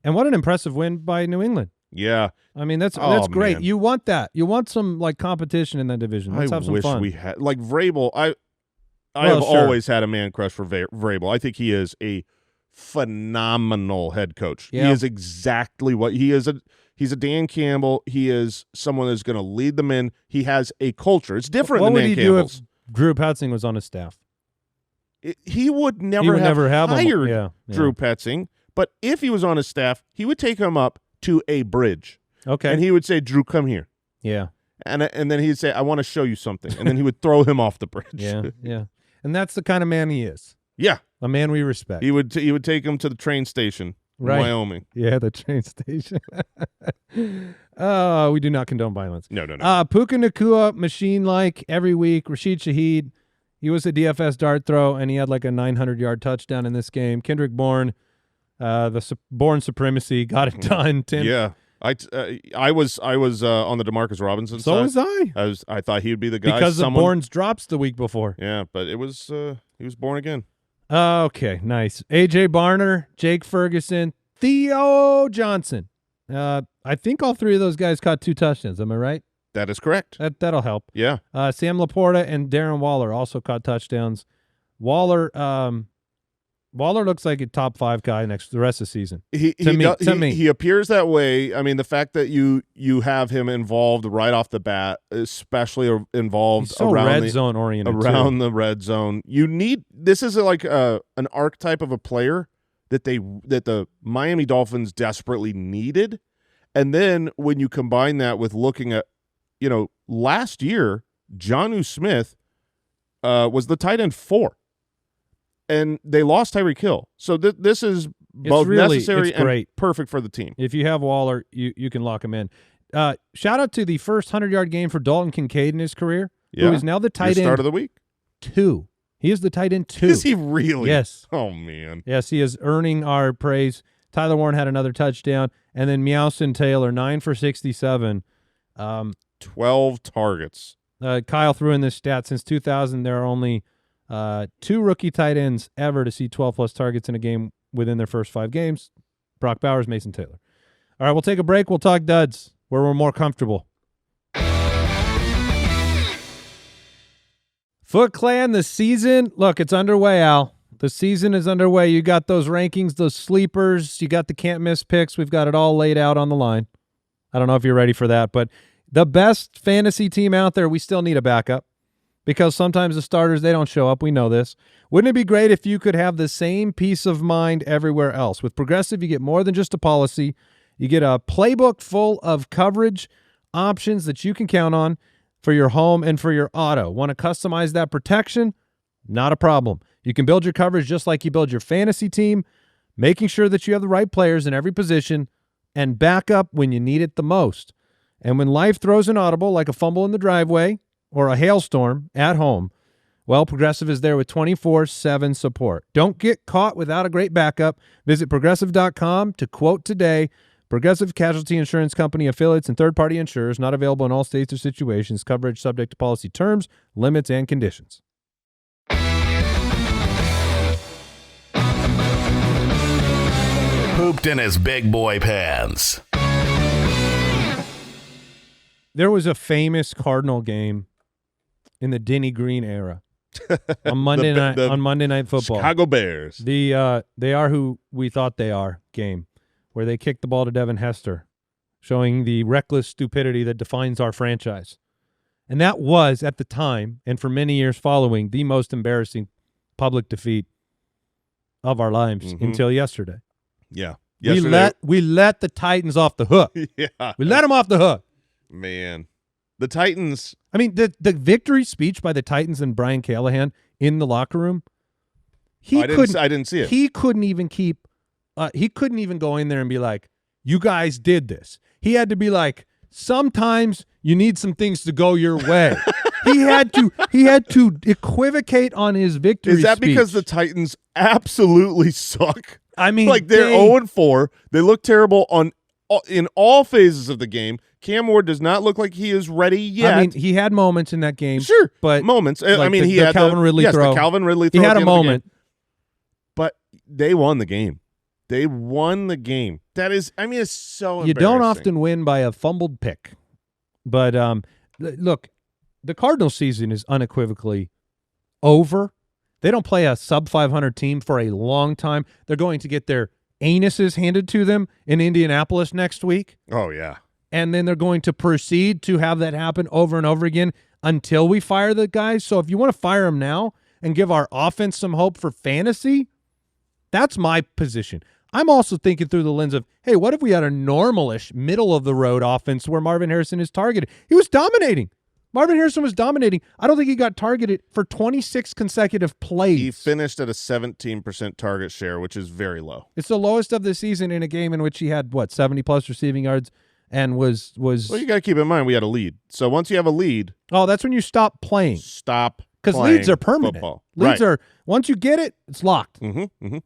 and what an impressive win by New England. Yeah, I mean that's great. Man. You want that. You want some competition in that division. Let's have some fun. I wish we had Vrabel. I have always had a man crush for Vrabel. I think he is a phenomenal head coach. Yeah. He is exactly what he is. He's a Dan Campbell. He is someone that's going to lead them in. He has a culture. It's different than Dan Campbell's. Do if Drew Petzing was on his staff? He would never have hired Drew Petzing, but if he was on his staff, he would take him up to a bridge. Okay. And he would say, Drew, come here. Yeah. And then he'd say, I want to show you something. And then he would throw him off the bridge. Yeah. And that's the kind of man he is. Yeah. A man we respect. He would take him to the train station in Wyoming. Yeah, the train station. We do not condone violence. No. Puka Nacua, machine-like every week. Rashid Shaheed, he was a DFS dart throw, and he had like a 900-yard touchdown in this game. Kendrick Bourne, Bourne supremacy, got it done. Tim. Yeah. I was on the DeMarcus Robinson side. So was I. I thought he would be the guy. Because of Bourne's drops the week before. Yeah, but it was he was born again. Okay, nice. A.J. Barner, Jake Ferguson, Theo Johnson. I think all 3 of those guys caught 2 touchdowns. Am I right? That is correct. That'll help. Yeah. Sam Laporta and Darren Waller also caught touchdowns. Waller looks like a top 5 guy the rest of the season. To me. He appears that way. I mean, the fact that you have him involved right off the bat, especially involved He's so around red zone oriented the red zone. This is like an archetype of a player that the Miami Dolphins desperately needed. And then when you combine that with looking at, last year, Jonnu Smith was the tight end 4. And they lost Tyreek Hill. So this is both necessary and perfect for the team. If you have Waller, you can lock him in. Shout out to the first 100-yard game for Dalton Kincaid in his career, who is now the tight end start of the week 2. He is the tight end 2. Is he really? Yes. Oh, man. Yes, he is earning our praise. Tyler Warren had another touchdown. And then Meowson Taylor, 9 for 67. 12 targets. Kyle threw in this stat. Since 2000, there are only 2 rookie tight ends ever to see 12-plus targets in a game within their first 5 games. Brock Bowers, Mason Taylor. All right, we'll take a break. We'll talk duds where we're more comfortable. Foot Clan, the season. Look, it's underway, Al. The season is underway. You got those rankings, those sleepers. You got the can't-miss picks. We've got it all laid out on the line. I don't know if you're ready for that, but the best fantasy team out there, we still need a backup because sometimes the starters, they don't show up. We know this. Wouldn't it be great if you could have the same peace of mind everywhere else? With Progressive, you get more than just a policy. You get a playbook full of coverage options that you can count on for your home and for your auto. Want to customize that protection? Not a problem. You can build your coverage just like you build your fantasy team, making sure that you have the right players in every position and back up when you need it the most. And when life throws an audible like a fumble in the driveway or a hailstorm at home, well, Progressive is there with 24/7 support. Don't get caught without a great backup. Visit Progressive.com to quote today. Progressive Casualty Insurance Company, affiliates, and third-party insurers. Not available in all states or situations. Coverage subject to policy terms, limits, and conditions. Pooped in his big boy pants. There was a famous Cardinal game in the Denny Green era on Monday night. On Monday Night Football, Chicago Bears. They are who we thought they are game, where they kicked the ball to Devin Hester, showing the reckless stupidity that defines our franchise. And that was, at the time, and for many years following, the most embarrassing public defeat of our lives until yesterday. Yeah. We let the Titans off the hook. Yeah. We let them off the hook. Man. The Titans. I mean, the victory speech by the Titans and Brian Callahan in the locker room, I didn't see it. He couldn't even he couldn't even go in there and be like, you guys did this. He had to be like, sometimes you need some things to go your way. He had to equivocate on his victory speech. Is that because the Titans absolutely suck? I mean, like they're 0-4. They look terrible in all phases of the game. Cam Ward does not look like he is ready yet. I mean, he had moments in that game. Sure, but moments. Like I mean, he had Calvin Ridley throw. The Calvin Ridley throw. He had a moment. But they won the game. They won the game. That is, I mean, it's so embarrassing. You don't often win by a fumbled pick. But look, the Cardinals season is unequivocally over. They don't play a sub-500 team for a long time. They're going to get their anuses handed to them in Indianapolis next week. Oh, yeah. And then they're going to proceed to have that happen over and over again until we fire the guys. So if you want to fire them now and give our offense some hope for fantasy, that's my position. I'm also thinking through the lens of, hey, what if we had a normal-ish, middle-of-the-road offense where Marvin Harrison is targeted? He was dominating. Marvin Harrison was dominating. I don't think he got targeted for 26 consecutive plays. He finished at a 17% target share, which is very low. It's the lowest of the season in a game in which he had, 70-plus receiving yards and was. Well, you got to keep in mind we had a lead. So once you have a lead. Oh, that's when you stop playing. Stop playing. Because leads are permanent. Football. Leads are, once you get it, it's locked. Mm-hmm.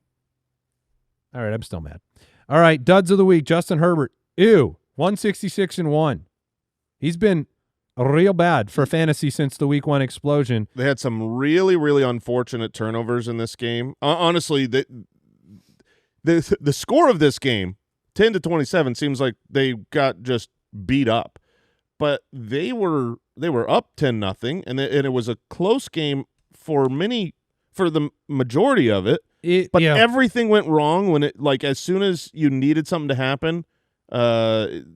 All right, I'm still mad. All right, duds of the week. Justin Herbert. 166-1. He's been real bad for fantasy since the week 1 explosion. They had some really, really unfortunate turnovers in this game. Honestly, the score of this game, 10-27, seems like they got just beat up. But they were up 10-0, and it was a close game for the majority of it. But everything went wrong when as soon as you needed something to happen,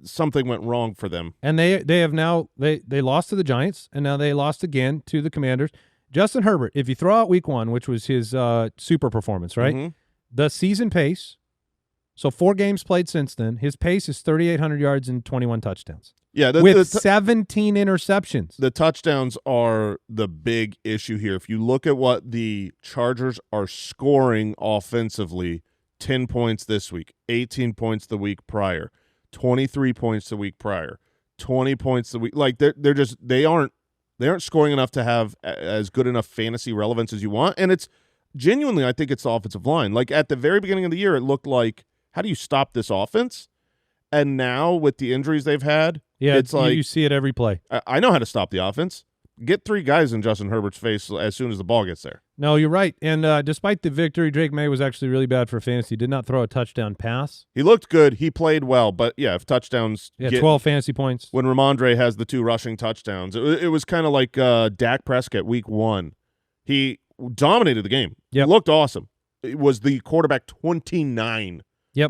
something went wrong for them. And they have now they lost to the Giants, and now they lost again to the Commanders. Justin Herbert, if you throw out week 1, which was his super performance, right? Mm-hmm. The season pace, so 4 games played since then, his pace is 3,800 yards and 21 touchdowns. Yeah, with 17 interceptions. The touchdowns are the big issue here. If you look at what the Chargers are scoring offensively, 10 points this week, 18 points the week prior, 23 points the week prior, 20 points the week. Like they aren't scoring enough to have as good enough fantasy relevance as you want. And it's genuinely, I think it's the offensive line. Like at the very beginning of the year, it looked like, how do you stop this offense? And now with the injuries they've had, it's like you see it every play. I know how to stop the offense. Get 3 guys in Justin Herbert's face as soon as the ball gets there. No, you're right. And despite the victory, Drake May was actually really bad for fantasy. Did not throw a touchdown pass. He looked good. He played well. But, yeah, if touchdowns 12 fantasy points. When Ramondre has the 2 rushing touchdowns, it was kind of like Dak Prescott week 1. He dominated the game. Yep. Looked awesome. it was the quarterback 29. Yep.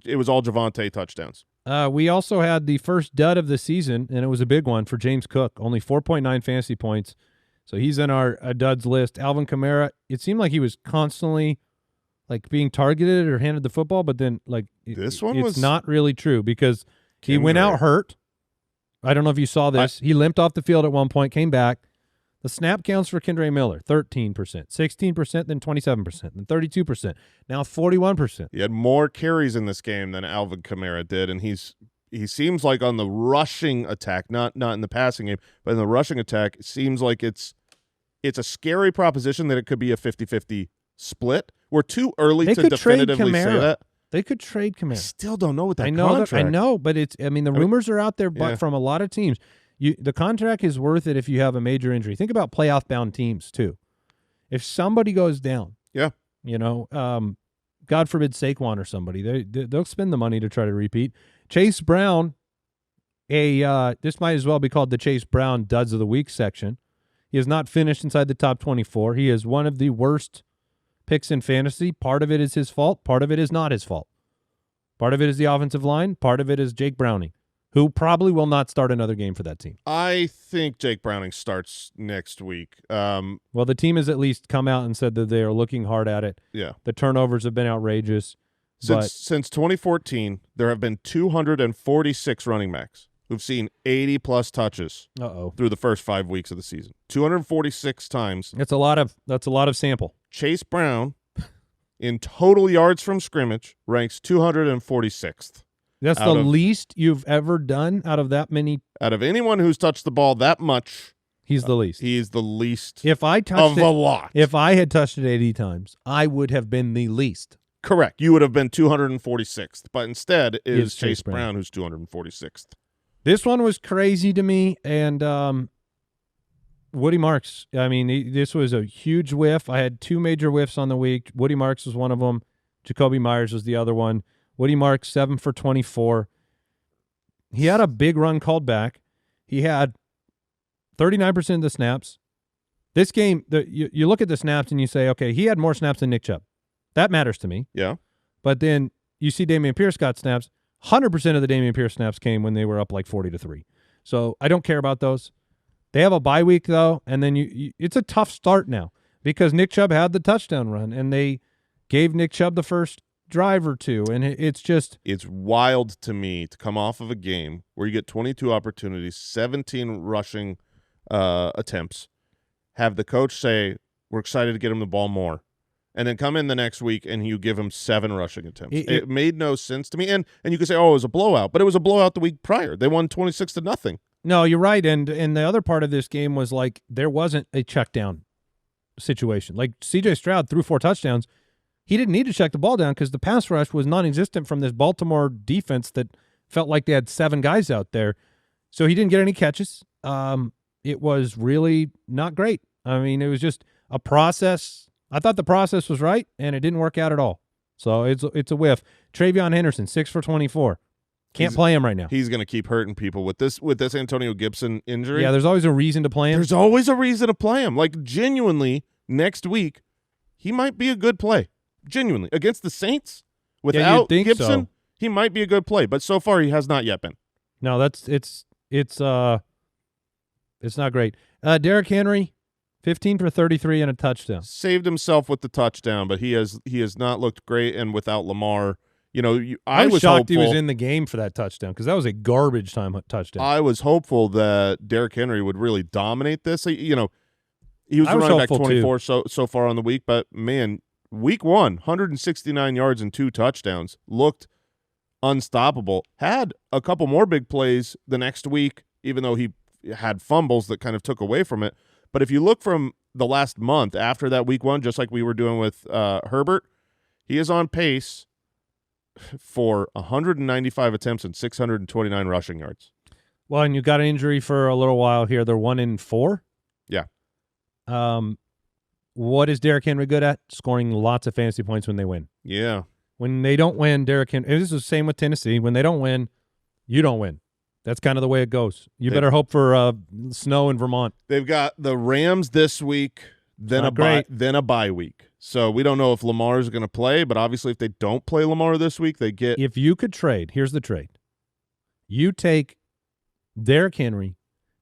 It was all Javonte touchdowns. We also had the first dud of the season, and it was a big one for James Cook. Only 4.9 fantasy points. So he's in our duds list. Alvin Kamara, it seemed like he was constantly being targeted or handed the football, but then this one it's was not really true because he went out hurt. I don't know if you saw this. He limped off the field at one point, came back. The snap counts for Kendre Miller, 13%, 16%, then 27%, then 32%, now 41%. He had more carries in this game than Alvin Kamara did, and he seems like on the rushing attack, not in the passing game, but in the rushing attack, it seems like it's a scary proposition that it could be a 50-50 split. We're too early to definitively say that. They could trade Kamara. I still don't know what that I know, but the rumors are out there yeah. from a lot of teams. The contract is worth it if you have a major injury. Think about playoff-bound teams, too. If somebody goes down, yeah, God forbid Saquon or somebody, they'll spend the money to try to repeat. Chase Brown, this might as well be called the Chase Brown Duds of the Week section. He has not finished inside the top 24. He is one of the worst picks in fantasy. Part of it is his fault. Part of it is not his fault. Part of it is the offensive line. Part of it is Jake Browning, who probably will not start another game for that team. I think Jake Browning starts next week. Well, the team has at least come out and said that they are looking hard at it. Yeah. The turnovers have been outrageous. Since 2014, there have been 246 running backs who've seen 80-plus touches through the first 5 weeks of the season. 246 times. That's a lot of sample. Chase Brown, in total yards from scrimmage, ranks 246th. That's the least you've ever done out of that many. Out of anyone who's touched the ball that much, he's the least. He is the least if I touched of a lot. If I had touched it 80 times, I would have been the least. Correct. You would have been 246th, but instead it is Chase Brown who's 246th. This one was crazy to me, and Woody Marks. I mean, this was a huge whiff. I had two major whiffs on the week. Woody Marks was one of them. Jacoby Myers was the other one. Woody Marks, 7 for 24. He had a big run called back. He had 39% of the snaps. This game, you look at the snaps and you say, okay, he had more snaps than Nick Chubb. That matters to me. Yeah. But then you see Dameon Pierce got snaps. 100% of the Dameon Pierce snaps came when they were up 40-3. So I don't care about those. They have a bye week, though, and then it's a tough start now because Nick Chubb had the touchdown run, and they gave Nick Chubb the first drive or two, and it's wild to me to come off of a game where you get 22 opportunities, 17 rushing attempts, have the coach say, we're excited to get him the ball more, and then come in the next week and you give him 7 rushing attempts. It made no sense to me, and you could say, oh, it was a blowout, but it was a blowout the week prior. They won 26-0. No, you're right, and the other part of this game was there wasn't a check down situation. C.J. Stroud threw 4 touchdowns. He didn't need to check the ball down because the pass rush was non-existent from this Baltimore defense that felt like they had 7 guys out there. So he didn't get any catches. It was really not great. I mean, it was just a process. I thought the process was right, and it didn't work out at all. So it's a whiff. Travion Henderson, 6 for 24. Can't play him right now. He's going to keep hurting people with this Antonio Gibson injury. Yeah, there's always a reason to play him. There's always a reason to play him. Genuinely, next week, he might be a good play. Genuinely. Against the Saints, without Gibson, he might be a good play. But so far, he has not yet been. No, it's not great. Derrick Henry, 15 for 33 and a touchdown. Saved himself with the touchdown, but he has not looked great. And without Lamar, I was shocked he was in the game for that touchdown because that was a garbage time touchdown. I was hopeful that Derrick Henry would really dominate this. He was running back 24 so far on the week, but man, week 1, 169 yards and 2 touchdowns, looked unstoppable. Had a couple more big plays the next week, even though he had fumbles that kind of took away from it. But if you look from the last month after that week 1, just like we were doing with Herbert, he is on pace for 195 attempts and 629 rushing yards. Well, and you got an injury for a little while here. They're 1-4. Yeah. What is Derrick Henry good at? Scoring lots of fantasy points when they win. Yeah. When they don't win, Derrick Henry, this is the same with Tennessee. When they don't win, you don't win. That's kind of the way it goes. You better hope for snow in Vermont. They've got the Rams this week, then a bye week. So we don't know if Lamar is going to play, but obviously if they don't play Lamar this week, they get. If you could trade, here's the trade. You take Derrick Henry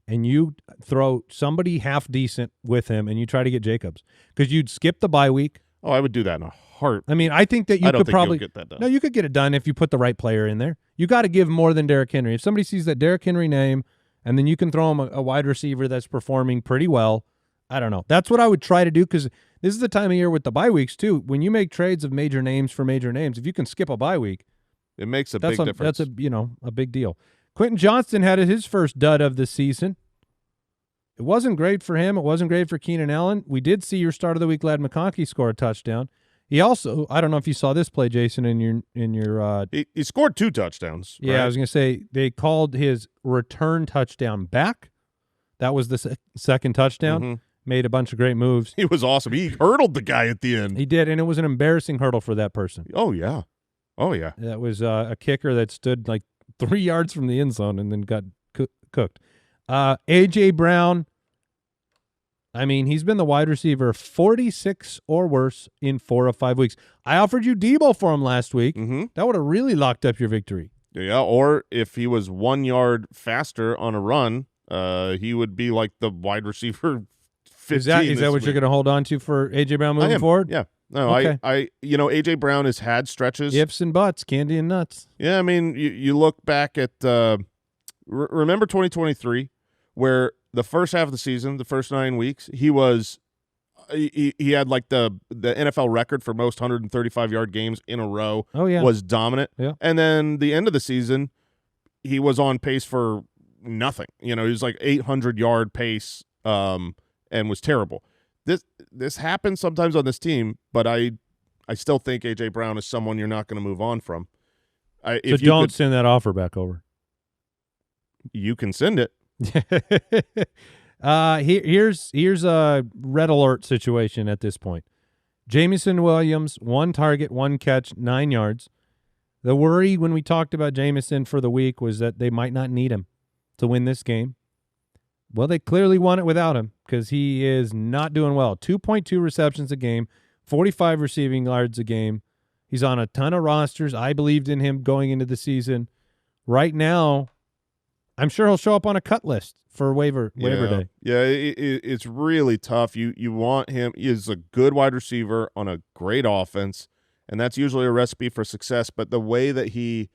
and you throw somebody half decent with him and you try to get Jacobs because you'd skip the bye week. Oh, I would do that in a heart. I mean, I think that you could probably get that done. No, you could get it done if you put the right player in there. You got to give more than Derrick Henry. If somebody sees that Derrick Henry name and then you can throw him a wide receiver that's performing pretty well, I don't know. That's what I would try to do because this is the time of year with the bye weeks too. When you make trades of major names for major names, if you can skip a bye week, it makes a big difference. That's a big deal. Quentin Johnston had his first dud of the season. It wasn't great for him. It wasn't great for Keenan Allen. We did see your start of the week lad McConkey score a touchdown. He also, I don't know if you saw this play, Jason, in your he scored 2 touchdowns. Yeah, right? I was going to say they called his return touchdown back. That was the second touchdown. Mm-hmm. Made a bunch of great moves. He was awesome. He hurdled the guy at the end. He did, and it was an embarrassing hurdle for that person. Oh, yeah. That was a kicker that stood like 3 yards from the end zone and then got cooked. A.J. Brown, I mean, he's been the wide receiver 46 or worse in 4 of 5 weeks. I offered you Debo for him last week. Mm-hmm. That would have really locked up your victory. Yeah, or if he was 1 yard faster on a run, he would be like the wide receiver 15. Is that what you're going to hold on to for A.J. Brown moving forward? Yeah. No, okay. A.J. Brown has had stretches. Ifs and buts, candy and nuts. Yeah, I mean, you look back at remember 2023, where the first half of the season, the first 9 weeks, he had like the NFL record for most 135-yard games in a row. Oh, yeah. Was dominant. Yeah. And then the end of the season, he was on pace for nothing. He was like 800-yard pace and was terrible. This happens sometimes on this team, but I still think A.J. Brown is someone you're not going to move on from. So don't send that offer back over. You can send it. Here's a red alert situation at this point. Jameson Williams, 1 target, 1 catch, 9 yards. The worry when we talked about Jameson for the week was that they might not need him to win this game. Well, they clearly won it without him because he is not doing well. 2.2 receptions a game, 45 receiving yards a game. He's on a ton of rosters. I believed in him going into the season. Right now, I'm sure he'll show up on a cut list for waiver day. Yeah, it's really tough. You want him. He is a good wide receiver on a great offense, and that's usually a recipe for success. But the way that he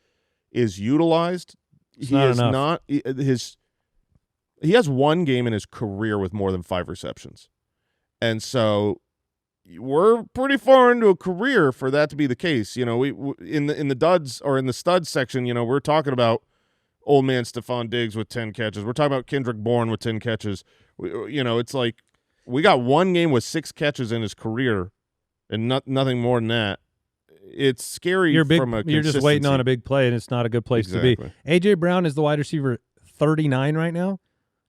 is utilized, he has 1 game in his career with more than 5 receptions, and so we're pretty far into a career for that to be the case. We in the duds or in the studs section, we're talking about old man Stephon Diggs with 10 catches. We're talking about Kendrick Bourne with 10 catches. It's like we got 1 game with 6 catches in his career and nothing more than that. It's scary You're just waiting on a big play, and it's not a good place to be. A.J. Brown is the wide receiver 39 right now.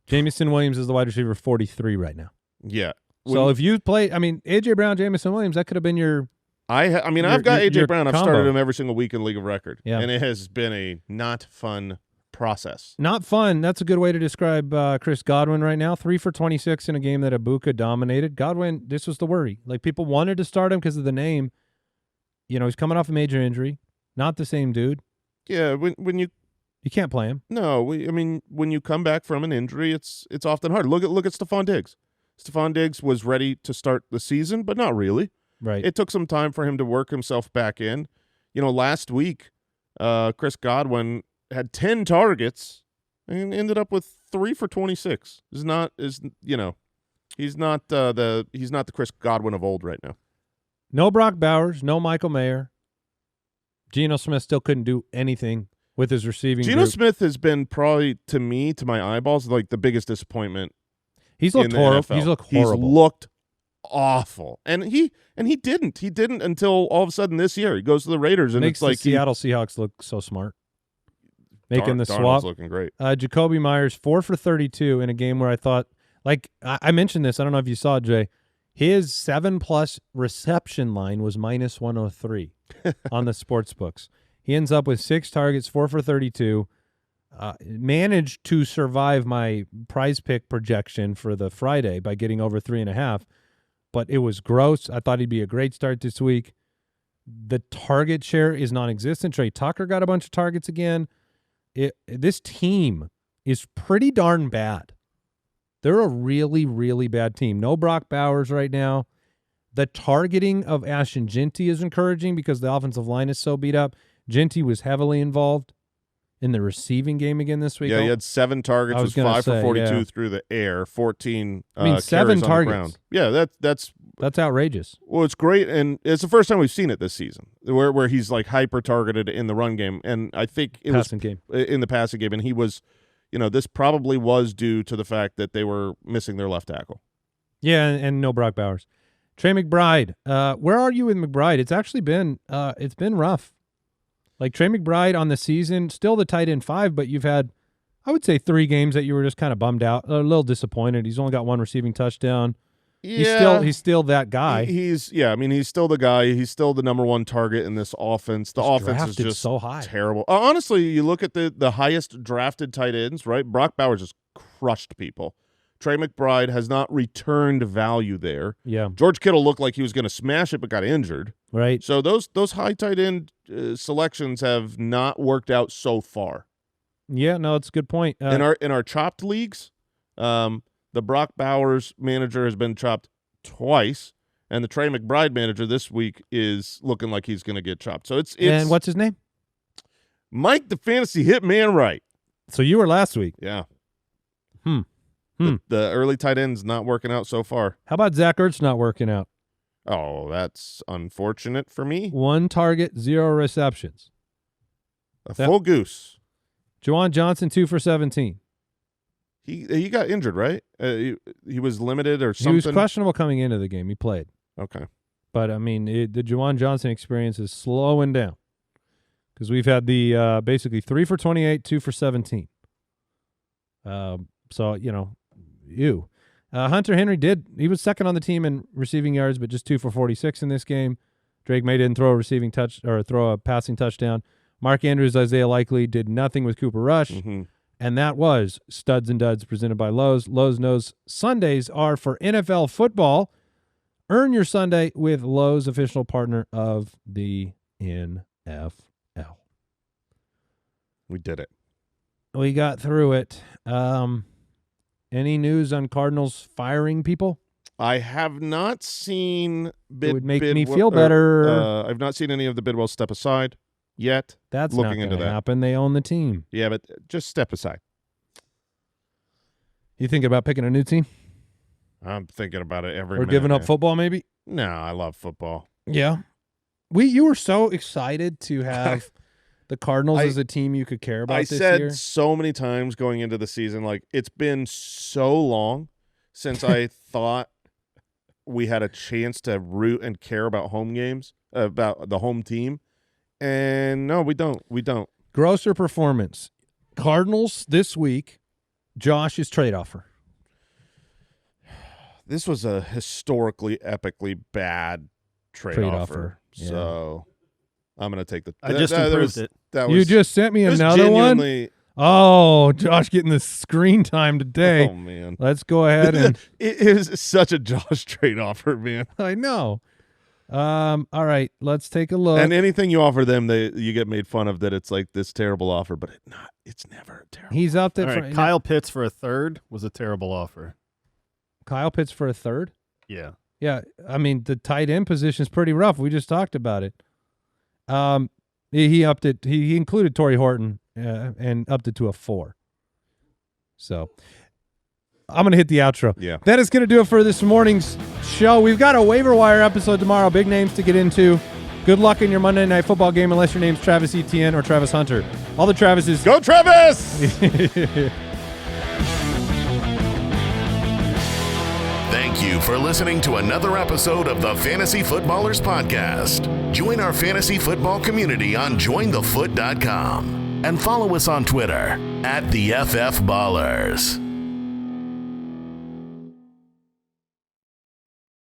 Jameson Williams is the wide receiver 43 right now. Yeah. So if you play, A.J. Brown, Jameson Williams, that could have been your I've got A.J. Brown. I've combo. started him every single week in League of Record. Yeah. And it has been a not fun process. Not fun. That's a good way to describe Chris Godwin right now. 3 for 26 in a game that Ibuka dominated. Godwin, this was the worry. Like, people wanted to start him because of the name. He's coming off a major injury. Not the same dude. Yeah, when you can't play him. No, when you come back from an injury, it's often hard. Look at Stephon Diggs. Stephon Diggs was ready to start the season, but not really. Right. It took some time for him to work himself back in. Last week, Chris Godwin had 10 targets and ended up with 3 for 26. He's not the Chris Godwin of old right now. No Brock Bowers, no Michael Mayer. Geno Smith still couldn't do anything with his receiving Geno group. Smith has been probably, to my eyeballs, like the biggest disappointment. He's looked horrible. He's looked horrible. He's looked awful. And he didn't. He didn't until all of a sudden this year. He goes to the Raiders and Makes it's like the Seattle Seahawks look so smart. Making the swap. Looking great. Jacoby Myers, 4 for 32 in a game where I thought, like I mentioned this, I don't know if you saw it, Jay. His 7+ reception line was minus 103 on the sports books. He ends up with 6 targets, 4 for 32. Managed to survive my prize pick projection for the Friday by getting over 3.5. but it was gross. I thought he'd be a great start this week. The target share is non-existent. Trey Tucker got a bunch of targets again. This team is pretty darn bad. They're a really, really bad team. No Brock Bowers right now. The targeting of Ashton Jeanty is encouraging because the offensive line is so beat up. Jeanty was heavily involved in the receiving game again this week. Yeah, he had 7 targets, was 5 for 42 through the air, 14 7 carries on targets. the ground. Yeah, that's outrageous. Well, it's great, and it's the first time we've seen it this season where he's like hyper-targeted in the run game, and I think it was in the passing game, and he was, this probably was due to the fact that they were missing their left tackle. Yeah, and no Brock Bowers. Trey McBride, where are you with McBride? It's actually been rough. Like Trey McBride on the season, still the tight end 5, but you've had, I would say, 3 games that you were just kind of bummed out, a little disappointed. He's only got 1 receiving touchdown. Yeah, he's still that guy. He's still the guy. He's still the number 1 target in this offense. The offense is just so high. Terrible. Honestly, you look at the highest drafted tight ends, right? Brock Bowers just crushed people. Trey McBride has not returned value there. Yeah. George Kittle looked like he was going to smash it but got injured. Right. So those high tight end selections have not worked out so far. Yeah, no, it's a good point. In our chopped leagues, the Brock Bowers manager has been chopped twice, and the Trey McBride manager this week is looking like he's going to get chopped. So it's and what's his name? Mike the Fantasy Hitman Wright. So you were last week. Yeah. The early tight end's not working out so far. How about Zach Ertz not working out? Oh, that's unfortunate for me. 1 target, 0 receptions. Full goose. Juwan Johnson, 2 for 17. He got injured, right? He was limited or something? He was questionable coming into the game. He played. Okay. But, I mean, the Juwan Johnson experience is slowing down because we've had the basically 3 for 28, 2 for 17. So, Hunter Henry he was second on the team in receiving yards, but just 2 for 46 in this game. Drake May didn't throw a passing touchdown. Mark Andrews, Isaiah Likely did nothing with Cooper Rush. Mm-hmm. And that was Studs and Duds presented by Lowe's. Lowe's knows Sundays are for NFL football. Earn your Sunday with Lowe's, official partner of the NFL. We did it. We got through it. Any news on Cardinals firing people? I have not seen It would make me feel better. I've not seen any of the Bidwell step aside yet. That's looking not going to happen. They own the team. Yeah, but just step aside. You think about picking a new team? I'm thinking about it every Or minute, giving up man. football, maybe? No, I love football. Yeah. You were so excited to have the Cardinals as a team you could care about this year. I said so many times going into the season, like, it's been so long since I thought we had a chance to root and care about home games, about the home team. And no, we don't. We don't. Grosser performance. Cardinals this week, Josh's trade offer. This was a historically, epically bad trade offer. Yeah. So I'm going to take the – I just improved it. You just sent me another one? Oh, Josh getting the screen time today. Oh, man. Let's go ahead and – It is such a Josh trade offer, man. I know. All right, let's take a look. And anything you offer them, you get made fun of that it's like this terrible offer, but it's never terrible. He's up there. All right, Kyle Pitts for a third was a terrible offer. Kyle Pitts for a third? Yeah. Yeah, I mean, the tight end position is pretty rough. We just talked about it. He upped it. He included Torrey Horton and upped it to a 4. So I'm going to hit the outro. Yeah. That is going to do it for this morning's show. We've got a waiver wire episode tomorrow. Big names to get into. Good luck in your Monday Night Football game unless your name's Travis Etienne or Travis Hunter. All the Travises. Go Travis! Thank you for listening to another episode of the Fantasy Footballers Podcast. Join our fantasy football community on jointhefoot.com and follow us on Twitter @TheFFBallers.